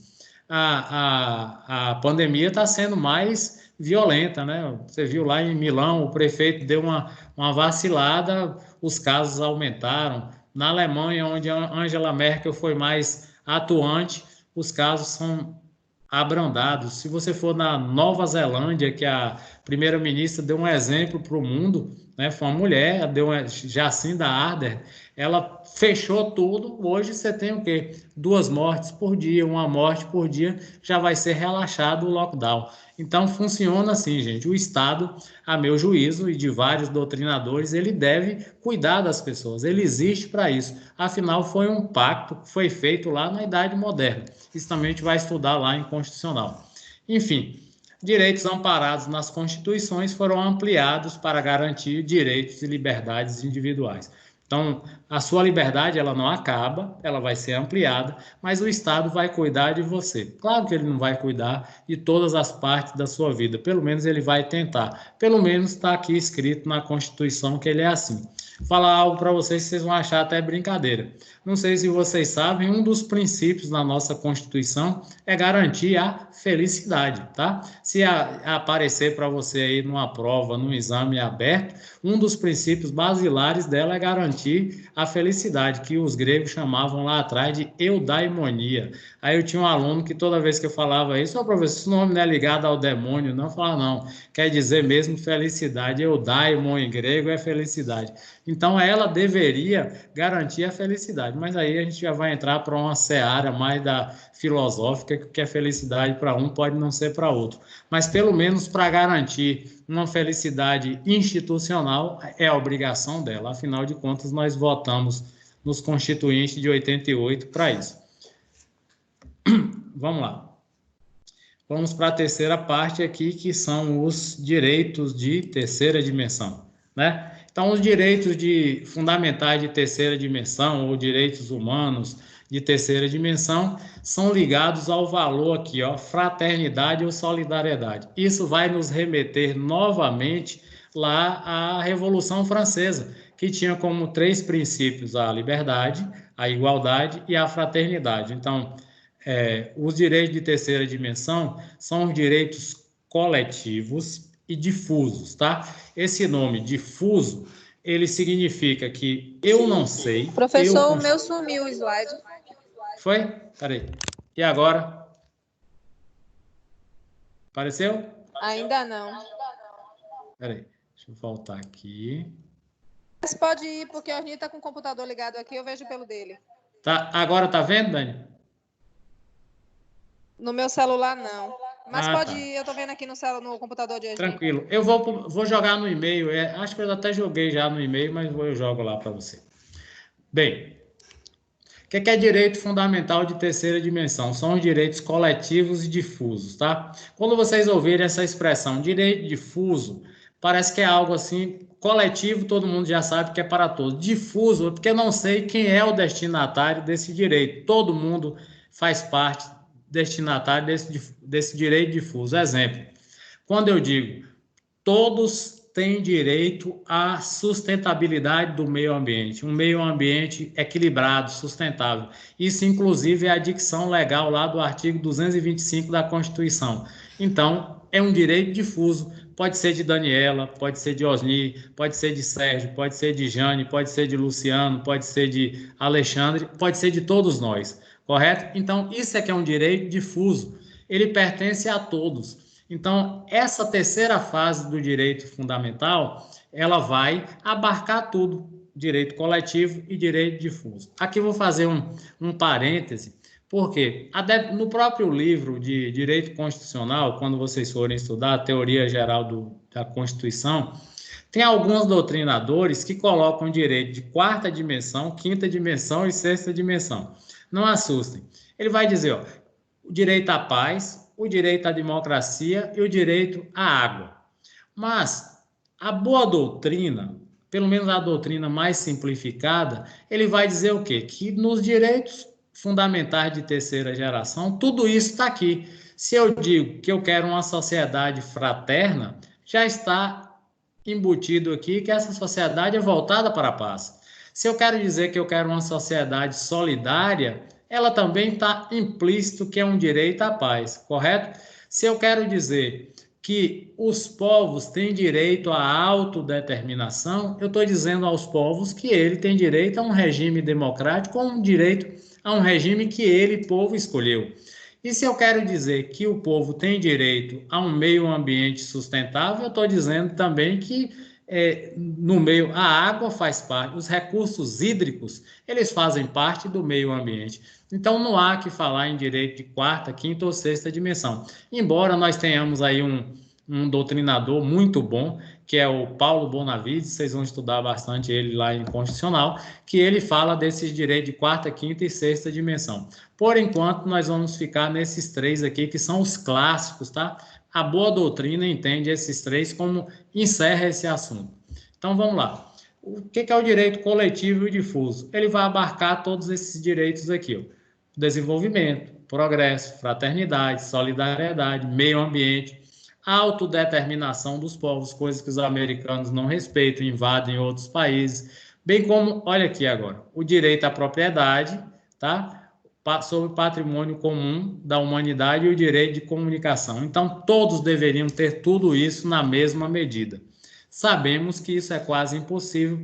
a pandemia está sendo mais violenta, né? Você viu lá em Milão, o prefeito deu uma vacilada, os casos aumentaram. Na Alemanha, onde a Angela Merkel foi mais atuante, os casos são abrandados. Se você for na Nova Zelândia, que a primeira-ministra deu um exemplo para o mundo, né? Foi uma mulher, deu uma, Jacinda Ardern, ela fechou tudo. Hoje você tem o quê? 2 mortes por dia, 1 morte por dia, já vai ser relaxado o lockdown. Então funciona assim, gente. O Estado, a meu juízo e de vários doutrinadores, ele deve cuidar das pessoas. Ele existe para isso. Afinal, foi um pacto que foi feito lá na Idade Moderna. Isso também a gente vai estudar lá em Constitucional. Enfim, direitos amparados nas constituições foram ampliados para garantir direitos e liberdades individuais. Então, a sua liberdade ela não acaba, ela vai ser ampliada, mas o Estado vai cuidar de você. Claro que ele não vai cuidar de todas as partes da sua vida, pelo menos ele vai tentar. Pelo menos está aqui escrito na Constituição que ele é assim. Vou falar algo para vocês que vocês vão achar até brincadeira. Não sei se vocês sabem, um dos princípios da nossa Constituição é garantir a felicidade, tá? Se aparecer para você aí numa prova, num exame aberto, um dos princípios basilares dela é garantir a felicidade, que os gregos chamavam lá atrás de eudaimonia. Aí eu tinha um aluno que toda vez que eu falava isso, professor, esse nome não é ligado ao demônio, não? Eu falava, não, quer dizer mesmo felicidade, eudaimon em grego é felicidade. Então ela deveria garantir a felicidade, mas aí a gente já vai entrar para uma seara mais da filosófica, que a felicidade para um pode não ser para outro. Mas pelo menos para garantir uma felicidade institucional é a obrigação dela. Afinal de contas, nós votamos nos constituintes de 88 para isso. Vamos lá. Vamos para a terceira parte aqui, que são os direitos de terceira dimensão, né? Então, os direitos fundamentais de terceira dimensão, ou direitos humanos de terceira dimensão, são ligados ao valor aqui, ó, fraternidade ou solidariedade. Isso vai nos remeter novamente lá à Revolução Francesa, que tinha como 3 princípios a liberdade, a igualdade e a fraternidade. Então, os direitos de terceira dimensão são os direitos coletivos e difusos, tá? Esse nome difuso, ele significa que eu não sei... Professor, o meu sumiu o slide. Foi? Peraí. E agora? Apareceu? Ainda não. Peraí, deixa eu voltar aqui. Mas pode ir, porque o Orninho está com o computador ligado aqui, eu vejo pelo dele. Tá, agora tá vendo, Dani? No meu celular, não. Mas pode tá. ir, eu tô vendo aqui no computador de hoje. Tranquilo. Eu vou jogar no e-mail. Acho que eu até joguei já no e-mail, mas eu jogo lá para você. Bem, o que é direito fundamental de terceira dimensão? São os direitos coletivos e difusos, tá? Quando vocês ouvirem essa expressão, direito difuso, parece que é algo assim, coletivo, todo mundo já sabe que é para todos. Difuso, porque eu não sei quem é o destinatário desse direito. Todo mundo faz parte destinatário desse direito difuso. Exemplo, quando eu digo todos têm direito à sustentabilidade do meio ambiente, um meio ambiente equilibrado, sustentável. Isso, inclusive, é a dicção legal lá do artigo 225 da Constituição. Então, é um direito difuso, pode ser de Daniela, pode ser de Osni, pode ser de Sérgio, pode ser de Jane, pode ser de Luciano, pode ser de Alexandre, pode ser de todos nós. Correto? Então, isso é que é um direito difuso. Ele pertence a todos. Então, essa terceira fase do direito fundamental, ela vai abarcar tudo, direito coletivo e direito difuso. Aqui eu vou fazer um parêntese, porque no próprio livro de Direito Constitucional, quando vocês forem estudar a teoria geral da Constituição, tem alguns doutrinadores que colocam direito de 4ª dimensão, 5ª dimensão e 6ª dimensão. Não assustem. Ele vai dizer, ó, o direito à paz, o direito à democracia e o direito à água. Mas a boa doutrina, pelo menos a doutrina mais simplificada, ele vai dizer o quê? Que nos direitos fundamentais de terceira geração, tudo isso está aqui. Se eu digo que eu quero uma sociedade fraterna, já está embutido aqui que essa sociedade é voltada para a paz. Se eu quero dizer que eu quero uma sociedade solidária, ela também está implícito que é um direito à paz, correto? Se eu quero dizer que os povos têm direito à autodeterminação, eu estou dizendo aos povos que ele tem direito a um regime democrático, ou um direito a um regime que ele, povo, escolheu. E se eu quero dizer que o povo tem direito a um meio ambiente sustentável, eu estou dizendo também que no meio, a água faz parte, os recursos hídricos, eles fazem parte do meio ambiente. Então, não há que falar em direito de quarta, quinta ou sexta dimensão. Embora nós tenhamos aí um doutrinador muito bom, que é o Paulo Bonavides, vocês vão estudar bastante ele lá em Constitucional, que ele fala desses direitos de quarta, quinta e sexta dimensão. Por enquanto, nós vamos ficar nesses três aqui, que são os clássicos, tá? A boa doutrina entende esses três como encerra esse assunto. Então, vamos lá. O que é o direito coletivo e difuso? Ele vai abarcar todos esses direitos aqui, ó. Desenvolvimento, progresso, fraternidade, solidariedade, meio ambiente, autodeterminação dos povos, coisas que os americanos não respeitam, invadem outros países, bem como, olha aqui agora, o direito à propriedade, tá? Sobre o patrimônio comum da humanidade e o direito de comunicação. Então, todos deveriam ter tudo isso na mesma medida. Sabemos que isso é quase impossível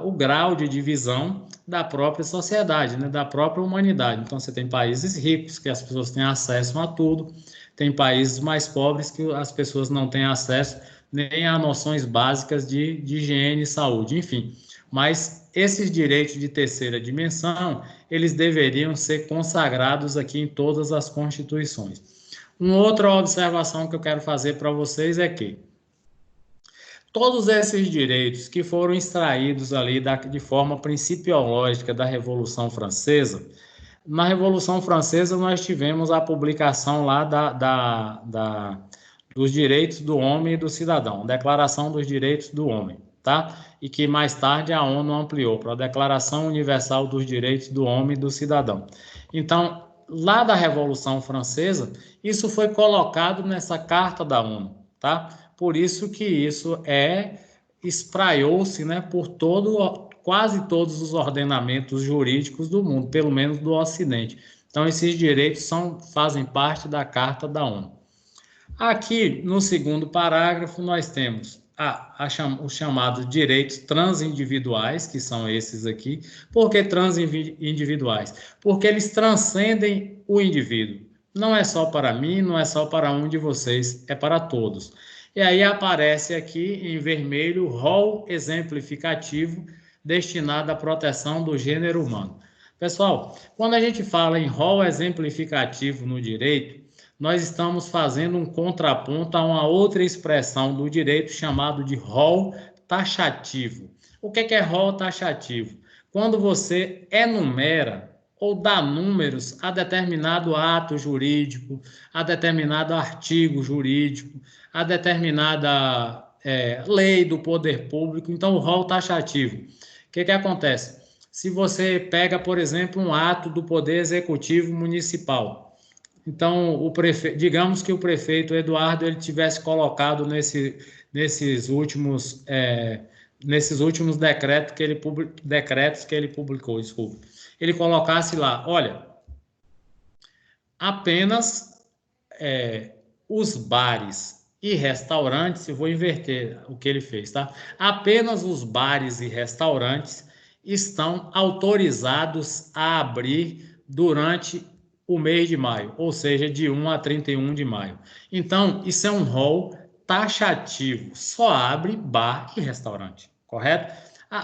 o grau de divisão da própria sociedade, né, da própria humanidade. Então, você tem países ricos, que as pessoas têm acesso a tudo, tem países mais pobres que as pessoas não têm acesso nem a noções básicas de higiene e saúde, enfim. Mas esses direitos de terceira dimensão, eles deveriam ser consagrados aqui em todas as constituições. Uma outra observação que eu quero fazer para vocês é que todos esses direitos que foram extraídos ali de forma principiológica da Revolução Francesa, na Revolução Francesa nós tivemos a publicação lá dos direitos do homem e do cidadão, Declaração dos Direitos do Homem, tá? E que mais tarde a ONU ampliou para a Declaração Universal dos Direitos do Homem e do Cidadão. Então, lá da Revolução Francesa, isso foi colocado nessa Carta da ONU, tá? Por isso que isso espraiou-se, né, por quase todos os ordenamentos jurídicos do mundo, pelo menos do Ocidente. Então, esses direitos fazem parte da Carta da ONU. Aqui, no segundo parágrafo, nós temos os chamados direitos transindividuais, que são esses aqui. Por que transindividuais? Porque eles transcendem o indivíduo. Não é só para mim, não é só para um de vocês, é para todos. E aí aparece aqui em vermelho o rol exemplificativo destinado à proteção do gênero humano. Pessoal, quando a gente fala em rol exemplificativo no direito, nós estamos fazendo um contraponto a uma outra expressão do direito chamado de rol taxativo. O que é rol taxativo? Quando você enumera ou dá números a determinado ato jurídico, a determinado artigo jurídico, a determinada lei do poder público. Então, o rol taxativo. O que acontece? Se você pega, por exemplo, um ato do Poder Executivo Municipal, então, digamos que o prefeito Eduardo ele tivesse colocado nesses últimos decretos que ele publicou, desculpa, ele colocasse lá, olha, apenas os bares e restaurantes, eu vou inverter o que ele fez, tá? Apenas os bares e restaurantes estão autorizados a abrir durante o mês de maio, ou seja, de 1 a 31 de maio. Então, isso é um rol taxativo, só abre bar e restaurante, correto?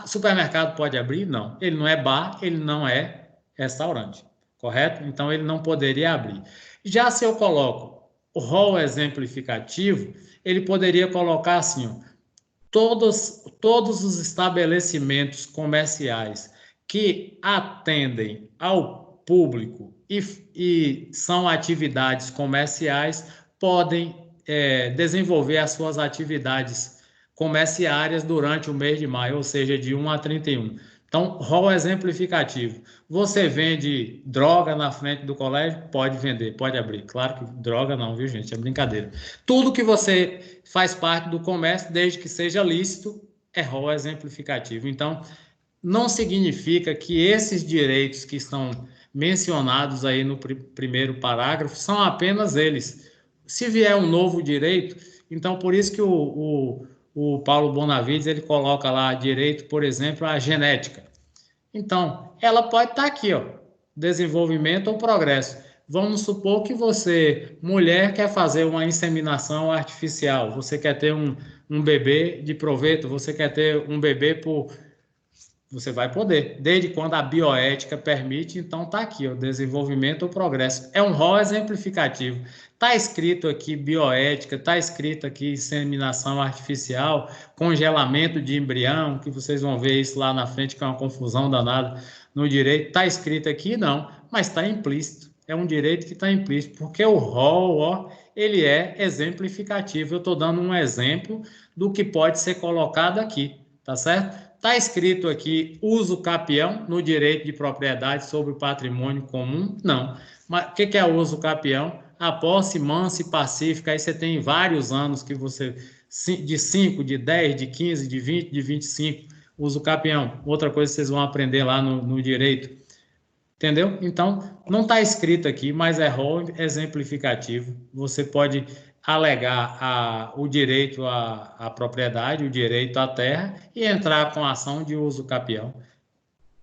Supermercado pode abrir? Não. Ele não é bar, ele não é restaurante, correto? Então, ele não poderia abrir. Já se eu coloco o rol exemplificativo, ele poderia colocar assim, ó, todos os estabelecimentos comerciais que atendem ao público e são atividades comerciais podem desenvolver as suas atividades comerciárias durante o mês de maio, ou seja, de 1 a 31. Então, rol exemplificativo. Você vende droga na frente do colégio? Pode vender, pode abrir. Claro que droga não, viu, gente? É brincadeira. Tudo que você faz parte do comércio, desde que seja lícito, é rol exemplificativo. Então, não significa que esses direitos que estão mencionados aí no primeiro parágrafo são apenas eles. Se vier um novo direito, então por isso que o Paulo Bonavides ele coloca lá direito, por exemplo, à genética. Então, ela pode estar aqui, ó, desenvolvimento ou progresso. Vamos supor que você, mulher, quer fazer uma inseminação artificial, você quer ter um bebê de proveito, você quer ter um bebê por... Você vai poder, desde quando a bioética permite, então está aqui, o desenvolvimento ou progresso. É um rol exemplificativo. Está escrito aqui bioética, está escrito aqui inseminação artificial, congelamento de embrião, que vocês vão ver isso lá na frente, que é uma confusão danada no direito. Está escrito aqui? Não, mas está implícito. É um direito que está implícito, porque o rol, ó, ele é exemplificativo. Eu estou dando um exemplo do que pode ser colocado aqui, tá certo? Está escrito aqui uso capião no direito de propriedade sobre o patrimônio comum? Não. Mas o que é uso capião? A posse mansa e pacífica, aí você tem vários anos que você, de 5, de 10, de 15, de 20, de 25, uso capião. Outra coisa que vocês vão aprender lá no direito. Entendeu? Então, não está escrito aqui, mas é rol exemplificativo. Você pode alegar o direito à propriedade, o direito à terra e entrar com ação de uso capião.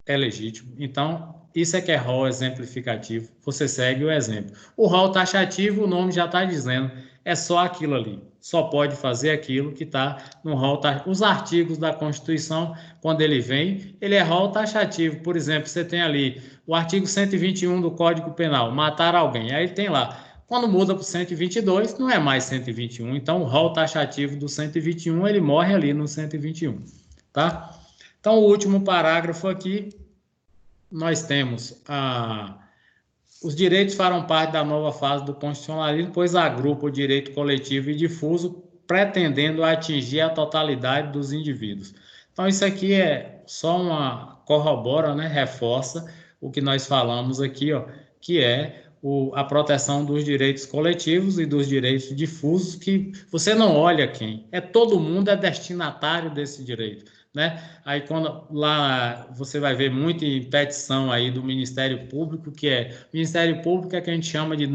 É legítimo. Então, isso é que é rol exemplificativo. Você segue o exemplo. O rol taxativo, o nome já está dizendo, é só aquilo ali. Só pode fazer aquilo que está no rol taxativo. Os artigos da Constituição, quando ele vem, ele é rol taxativo. Por exemplo, você tem ali o artigo 121 do Código Penal, matar alguém. Aí tem lá, quando muda para o 122, não é mais 121. Então, o rol taxativo do 121, ele morre ali no 121, tá? Então, o último parágrafo aqui, nós temos os direitos farão parte da nova fase do constitucionalismo, pois agrupa o direito coletivo e difuso, pretendendo atingir a totalidade dos indivíduos. Então, isso aqui é só corrobora, né, reforça o que nós falamos aqui, ó, que é a proteção dos direitos coletivos e dos direitos difusos, que você não olha quem. Todo mundo é destinatário desse direito, né? Aí quando lá você vai ver muito em petição aí do Ministério Público, Ministério Público é que a gente chama de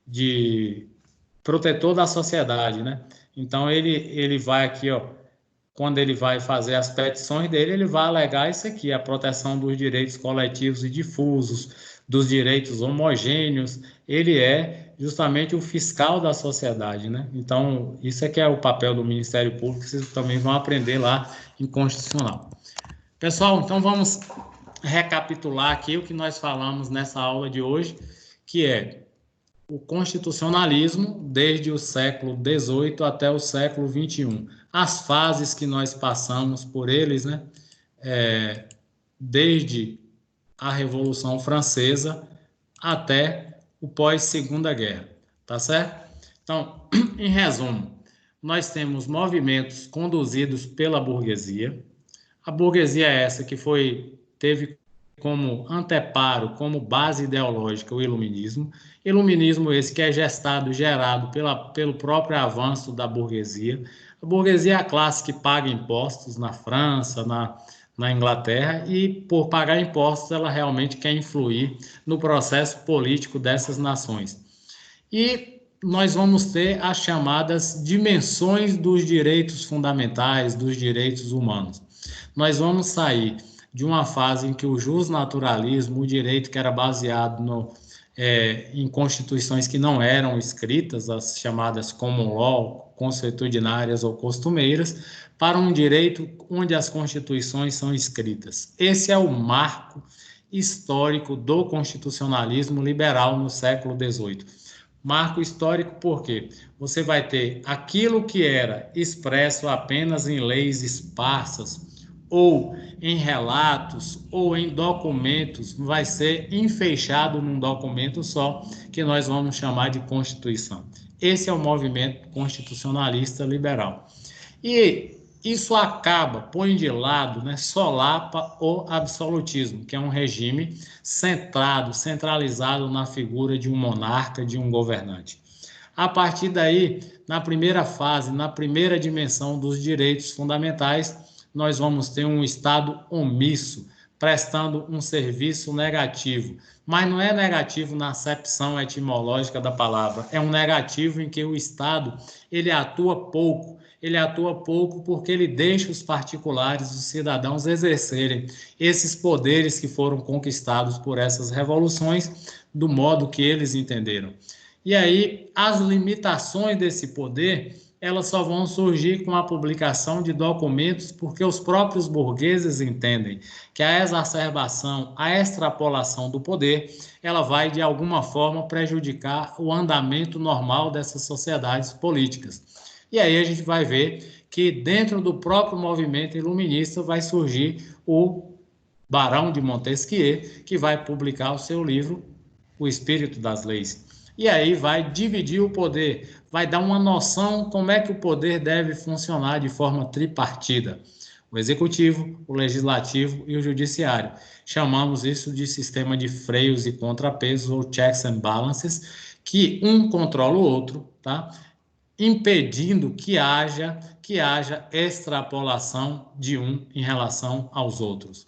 de protetor da sociedade, né? Então ele vai aqui, ó, quando ele vai fazer as petições dele, ele vai alegar isso aqui, a proteção dos direitos coletivos e difusos, dos direitos homogêneos, ele é justamente o fiscal da sociedade, né? Então, isso é que é o papel do Ministério Público, que vocês também vão aprender lá em Constitucional. Pessoal, então vamos recapitular aqui o que nós falamos nessa aula de hoje, que é o constitucionalismo desde o século XVIII até o século XXI. As fases que nós passamos por eles, né? Desde a Revolução Francesa até o pós-Segunda Guerra, tá certo? Então, em resumo, nós temos movimentos conduzidos pela burguesia. A burguesia é essa que teve como anteparo, como base ideológica, o iluminismo. Iluminismo esse que é gerado pelo próprio avanço da burguesia. A burguesia é a classe que paga impostos na França, na Inglaterra, e por pagar impostos ela realmente quer influir no processo político dessas nações. E nós vamos ter as chamadas dimensões dos direitos fundamentais, dos direitos humanos. Nós vamos sair de uma fase em que o justnaturalismo, o direito que era baseado em constituições que não eram escritas, as chamadas common law, consuetudinárias ou costumeiras, para um direito onde as constituições são escritas. Esse é o marco histórico do constitucionalismo liberal no século XVIII. Marco histórico porque você vai ter aquilo que era expresso apenas em leis esparsas, ou em relatos, ou em documentos, vai ser enfeixado num documento só, que nós vamos chamar de Constituição. Esse é o movimento constitucionalista liberal. E isso põe de lado, né, solapa o absolutismo, que é um regime centralizado na figura de um monarca, de um governante. A partir daí, na primeira fase, na primeira dimensão dos direitos fundamentais, nós vamos ter um Estado omisso, prestando um serviço negativo. Mas não é negativo na acepção etimológica da palavra, é um negativo em que o Estado ele atua pouco. Ele atua pouco porque ele deixa os particulares, os cidadãos, exercerem esses poderes que foram conquistados por essas revoluções do modo que eles entenderam. E aí, as limitações desse poder, elas só vão surgir com a publicação de documentos, porque os próprios burgueses entendem que a exacerbação, a extrapolação do poder, ela vai, de alguma forma, prejudicar o andamento normal dessas sociedades políticas. E aí a gente vai ver que dentro do próprio movimento iluminista vai surgir o Barão de Montesquieu, que vai publicar o seu livro O Espírito das Leis. E aí vai dividir o poder, vai dar uma noção como é que o poder deve funcionar de forma tripartida. O executivo, o legislativo e o judiciário. Chamamos isso de sistema de freios e contrapesos, ou checks and balances, que um controla o outro, tá? Impedindo que haja extrapolação de um em relação aos outros.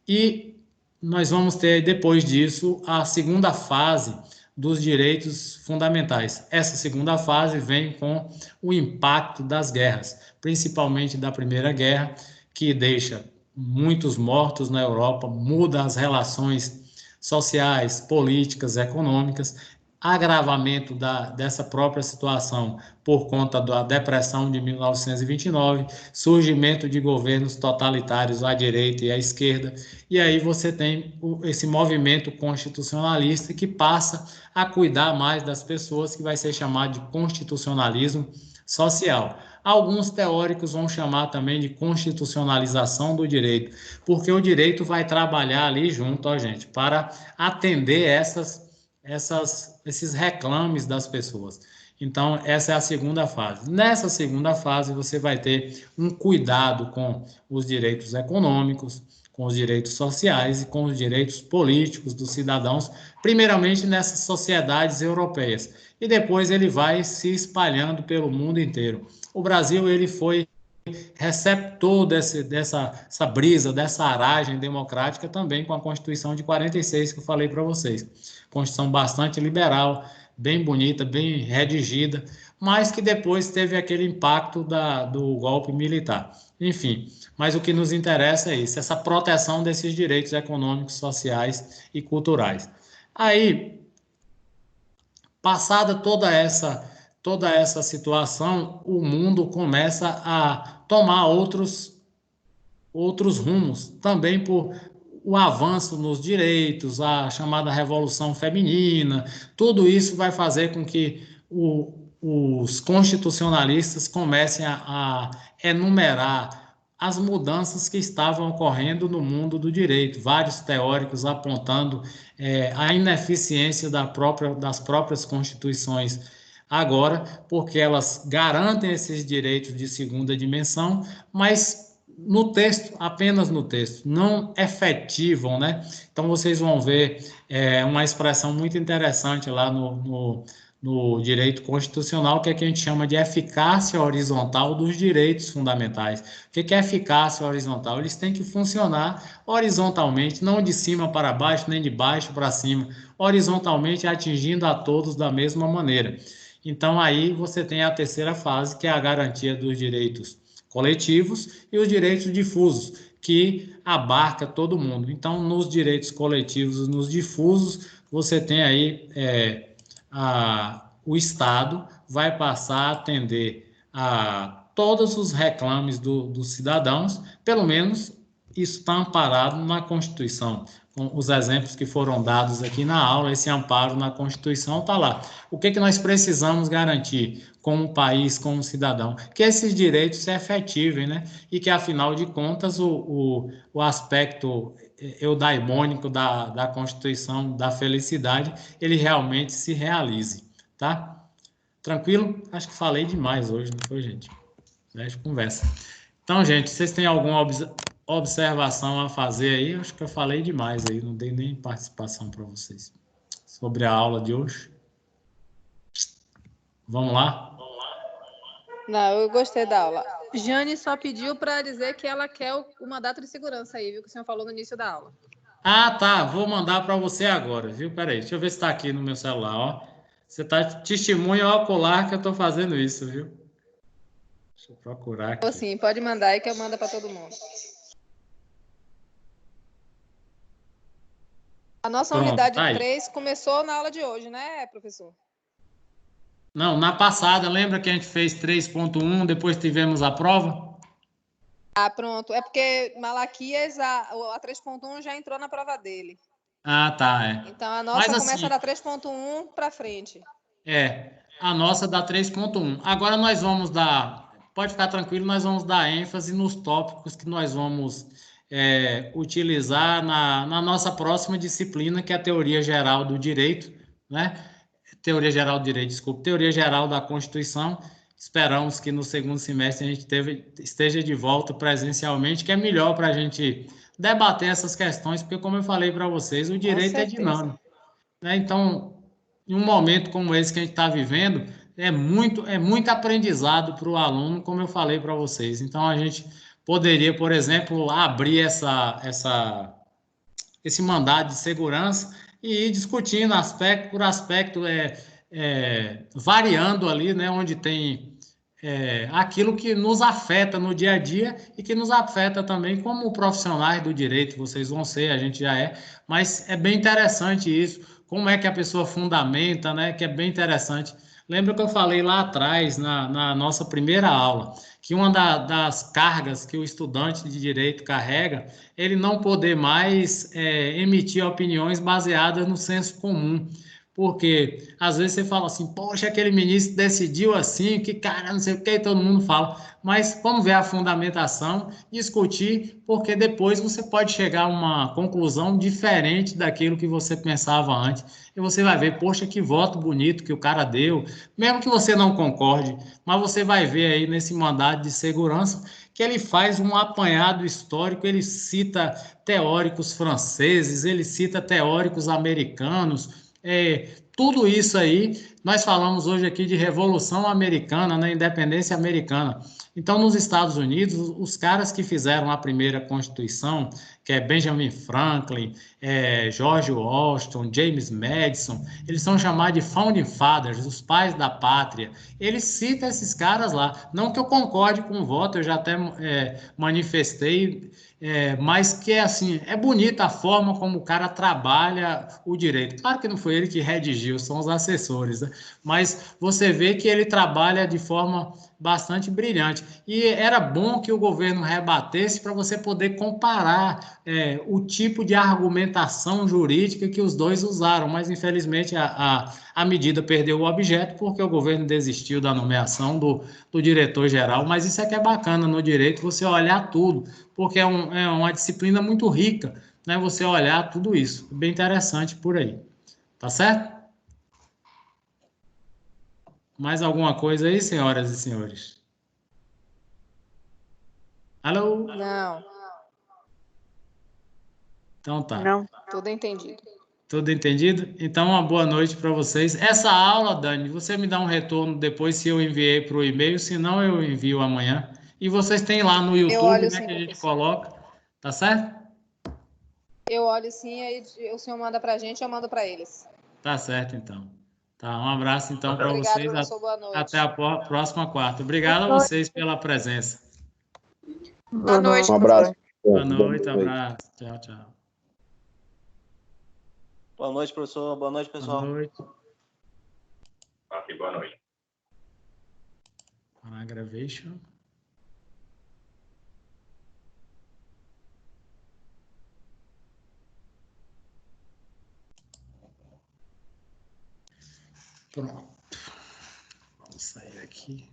E nós vamos ter, depois disso, a segunda fase dos direitos fundamentais. Essa segunda fase vem com o impacto das guerras, principalmente da Primeira Guerra, que deixa muitos mortos na Europa, muda as relações sociais, políticas, econômicas, agravamento dessa própria situação por conta da depressão de 1929, surgimento de governos totalitários à direita e à esquerda, e aí você tem esse movimento constitucionalista que passa a cuidar mais das pessoas, que vai ser chamado de constitucionalismo social. Alguns teóricos vão chamar também de constitucionalização do direito, porque o direito vai trabalhar ali junto, ó, gente, para atender esses reclames das pessoas. Então, essa é a segunda fase. Nessa segunda fase, você vai ter um cuidado com os direitos econômicos, com os direitos sociais e com os direitos políticos dos cidadãos, primeiramente nessas sociedades europeias. E depois ele vai se espalhando pelo mundo inteiro. O Brasil, ele foi receptor dessa brisa, dessa aragem democrática também com a Constituição de 46, que eu falei para vocês. Constituição bastante liberal, bem bonita, bem redigida, mas que depois teve aquele impacto do golpe militar. Enfim, mas o que nos interessa é isso, essa proteção desses direitos econômicos, sociais e culturais. Aí, passada toda essa situação, o mundo começa a tomar outros rumos, também por o avanço nos direitos, a chamada Revolução Feminina, tudo isso vai fazer com que os constitucionalistas comecem a enumerar as mudanças que estavam ocorrendo no mundo do direito, vários teóricos apontando a ineficiência das próprias constituições agora, porque elas garantem esses direitos de segunda dimensão, mas no texto, apenas no texto, não efetivam, né? Então, vocês vão ver uma expressão muito interessante lá no direito constitucional, que é que a gente chama de eficácia horizontal dos direitos fundamentais. O que é eficácia horizontal? Eles têm que funcionar horizontalmente, não de cima para baixo, nem de baixo para cima, horizontalmente atingindo a todos da mesma maneira. Então, aí você tem a terceira fase, que é a garantia dos direitos coletivos e os direitos difusos, que abarca todo mundo. Então, nos direitos coletivos e nos difusos, você tem aí o Estado vai passar a atender a todos os reclames dos cidadãos, pelo menos isso está amparado na Constituição. Com os exemplos que foram dados aqui na aula, esse amparo na Constituição está lá. O que nós precisamos garantir como país, como cidadão? Que esses direitos se efetivem, né? E que, afinal de contas, o aspecto eudaimônico da Constituição, da felicidade, ele realmente se realize, tá? Tranquilo? Acho que falei demais hoje, não foi, gente? Deixa conversa. Então, gente, vocês têm alguma observação a fazer aí? Acho que eu falei demais aí, não dei nem participação para vocês sobre a aula de hoje. Vamos lá? Não, eu gostei da aula. Jane só pediu para dizer que ela quer o mandato de segurança aí, viu? Que o senhor falou no início da aula. Ah, tá. Vou mandar para você agora, viu? Peraí, deixa eu ver se está aqui no meu celular, ó. Você está testemunha ocular que eu estou fazendo isso, viu? Deixa eu procurar Ou aqui. sim, pode mandar aí que eu mando para todo mundo. A nossa Pronto, unidade tá aí. 3 começou na aula de hoje, né, professor? Não, na passada, lembra que a gente fez 3.1, depois tivemos a prova? Ah, pronto. É porque Malaquias, a 3.1 já entrou na prova dele. Ah, tá, é. Então a Mas nossa começa assim, da 3.1 para frente. a nossa dá 3.1. Agora nós vamos dar, pode ficar tranquilo, nós vamos dar ênfase nos tópicos que nós vamos utilizar na nossa próxima disciplina, que é a Teoria Geral do Direito, né? Teoria Geral do Direito, desculpa, Teoria Geral da Constituição. Esperamos que no segundo semestre a gente esteja de volta presencialmente, que é melhor para a gente debater essas questões, porque, como eu falei para vocês, o Com direito é certeza. dinâmico, né? Então, em um momento como esse que a gente está vivendo, é muito aprendizado para o aluno, como eu falei para vocês. Então, a gente poderia, por exemplo, abrir esse mandado de segurança e ir discutindo aspecto por aspecto, variando ali, né, onde tem aquilo que nos afeta no dia a dia e que nos afeta também como profissionais do direito, vocês vão ser, a gente já é, mas é bem interessante isso, como é que a pessoa fundamenta, né, que é bem interessante. Lembra que eu falei lá atrás, na nossa primeira aula, que uma das cargas que o estudante de direito carrega, ele não poder mais emitir opiniões baseadas no senso comum. Porque às vezes você fala assim, poxa, aquele ministro decidiu assim, que cara, não sei o que, todo mundo fala. Mas vamos ver a fundamentação, discutir, porque depois você pode chegar a uma conclusão diferente daquilo que você pensava antes. E você vai ver, poxa, que voto bonito que o cara deu, mesmo que você não concorde, mas você vai ver aí nesse mandado de segurança que ele faz um apanhado histórico, ele cita teóricos franceses, ele cita teóricos americanos, tudo isso aí, nós falamos hoje aqui de Revolução Americana, né, Independência Americana. Então, nos Estados Unidos, os caras que fizeram a primeira Constituição, que é Benjamin Franklin, George Washington, James Madison, eles são chamados de Founding Fathers, os pais da pátria. Eles citam esses caras lá. Não que eu concorde com o voto, eu já até manifestei, mas que é assim, é bonita a forma como o cara trabalha o direito. Claro que não foi ele que redigiu, são os assessores, né? Mas você vê que ele trabalha de forma bastante brilhante. E era bom que o governo rebatesse para você poder comparar o tipo de argumentação jurídica que os dois usaram, mas infelizmente a medida perdeu o objeto porque o governo desistiu da nomeação do diretor-geral, mas isso é que é bacana no direito, você olhar tudo, porque é uma disciplina muito rica, né? Você olhar tudo isso, bem interessante por aí, tá certo? Mais alguma coisa aí, senhoras e senhores? Alô? Não, Então tá. Não. tudo entendido. Tudo entendido? Então, uma boa noite para vocês. Essa aula, Dani, você me dá um retorno depois se eu enviei para o e-mail, se não eu envio amanhã. E vocês têm lá no Eu YouTube, olho né, sim, que a gente professor. coloca, tá certo? Eu olho sim, aí o senhor manda para a gente, eu mando para eles. Tá certo, então. Tá, um abraço então para Obrigado, vocês. professor. Boa Até noite. a próxima quarta. Obrigado a vocês pela presença. Boa noite, Um professor. abraço. Boa noite, abraço. Tchau, tchau. Boa noite, professor. Boa noite, Boa pessoal. noite. Ok, boa noite. Aggravation. Pronto. Vamos sair aqui.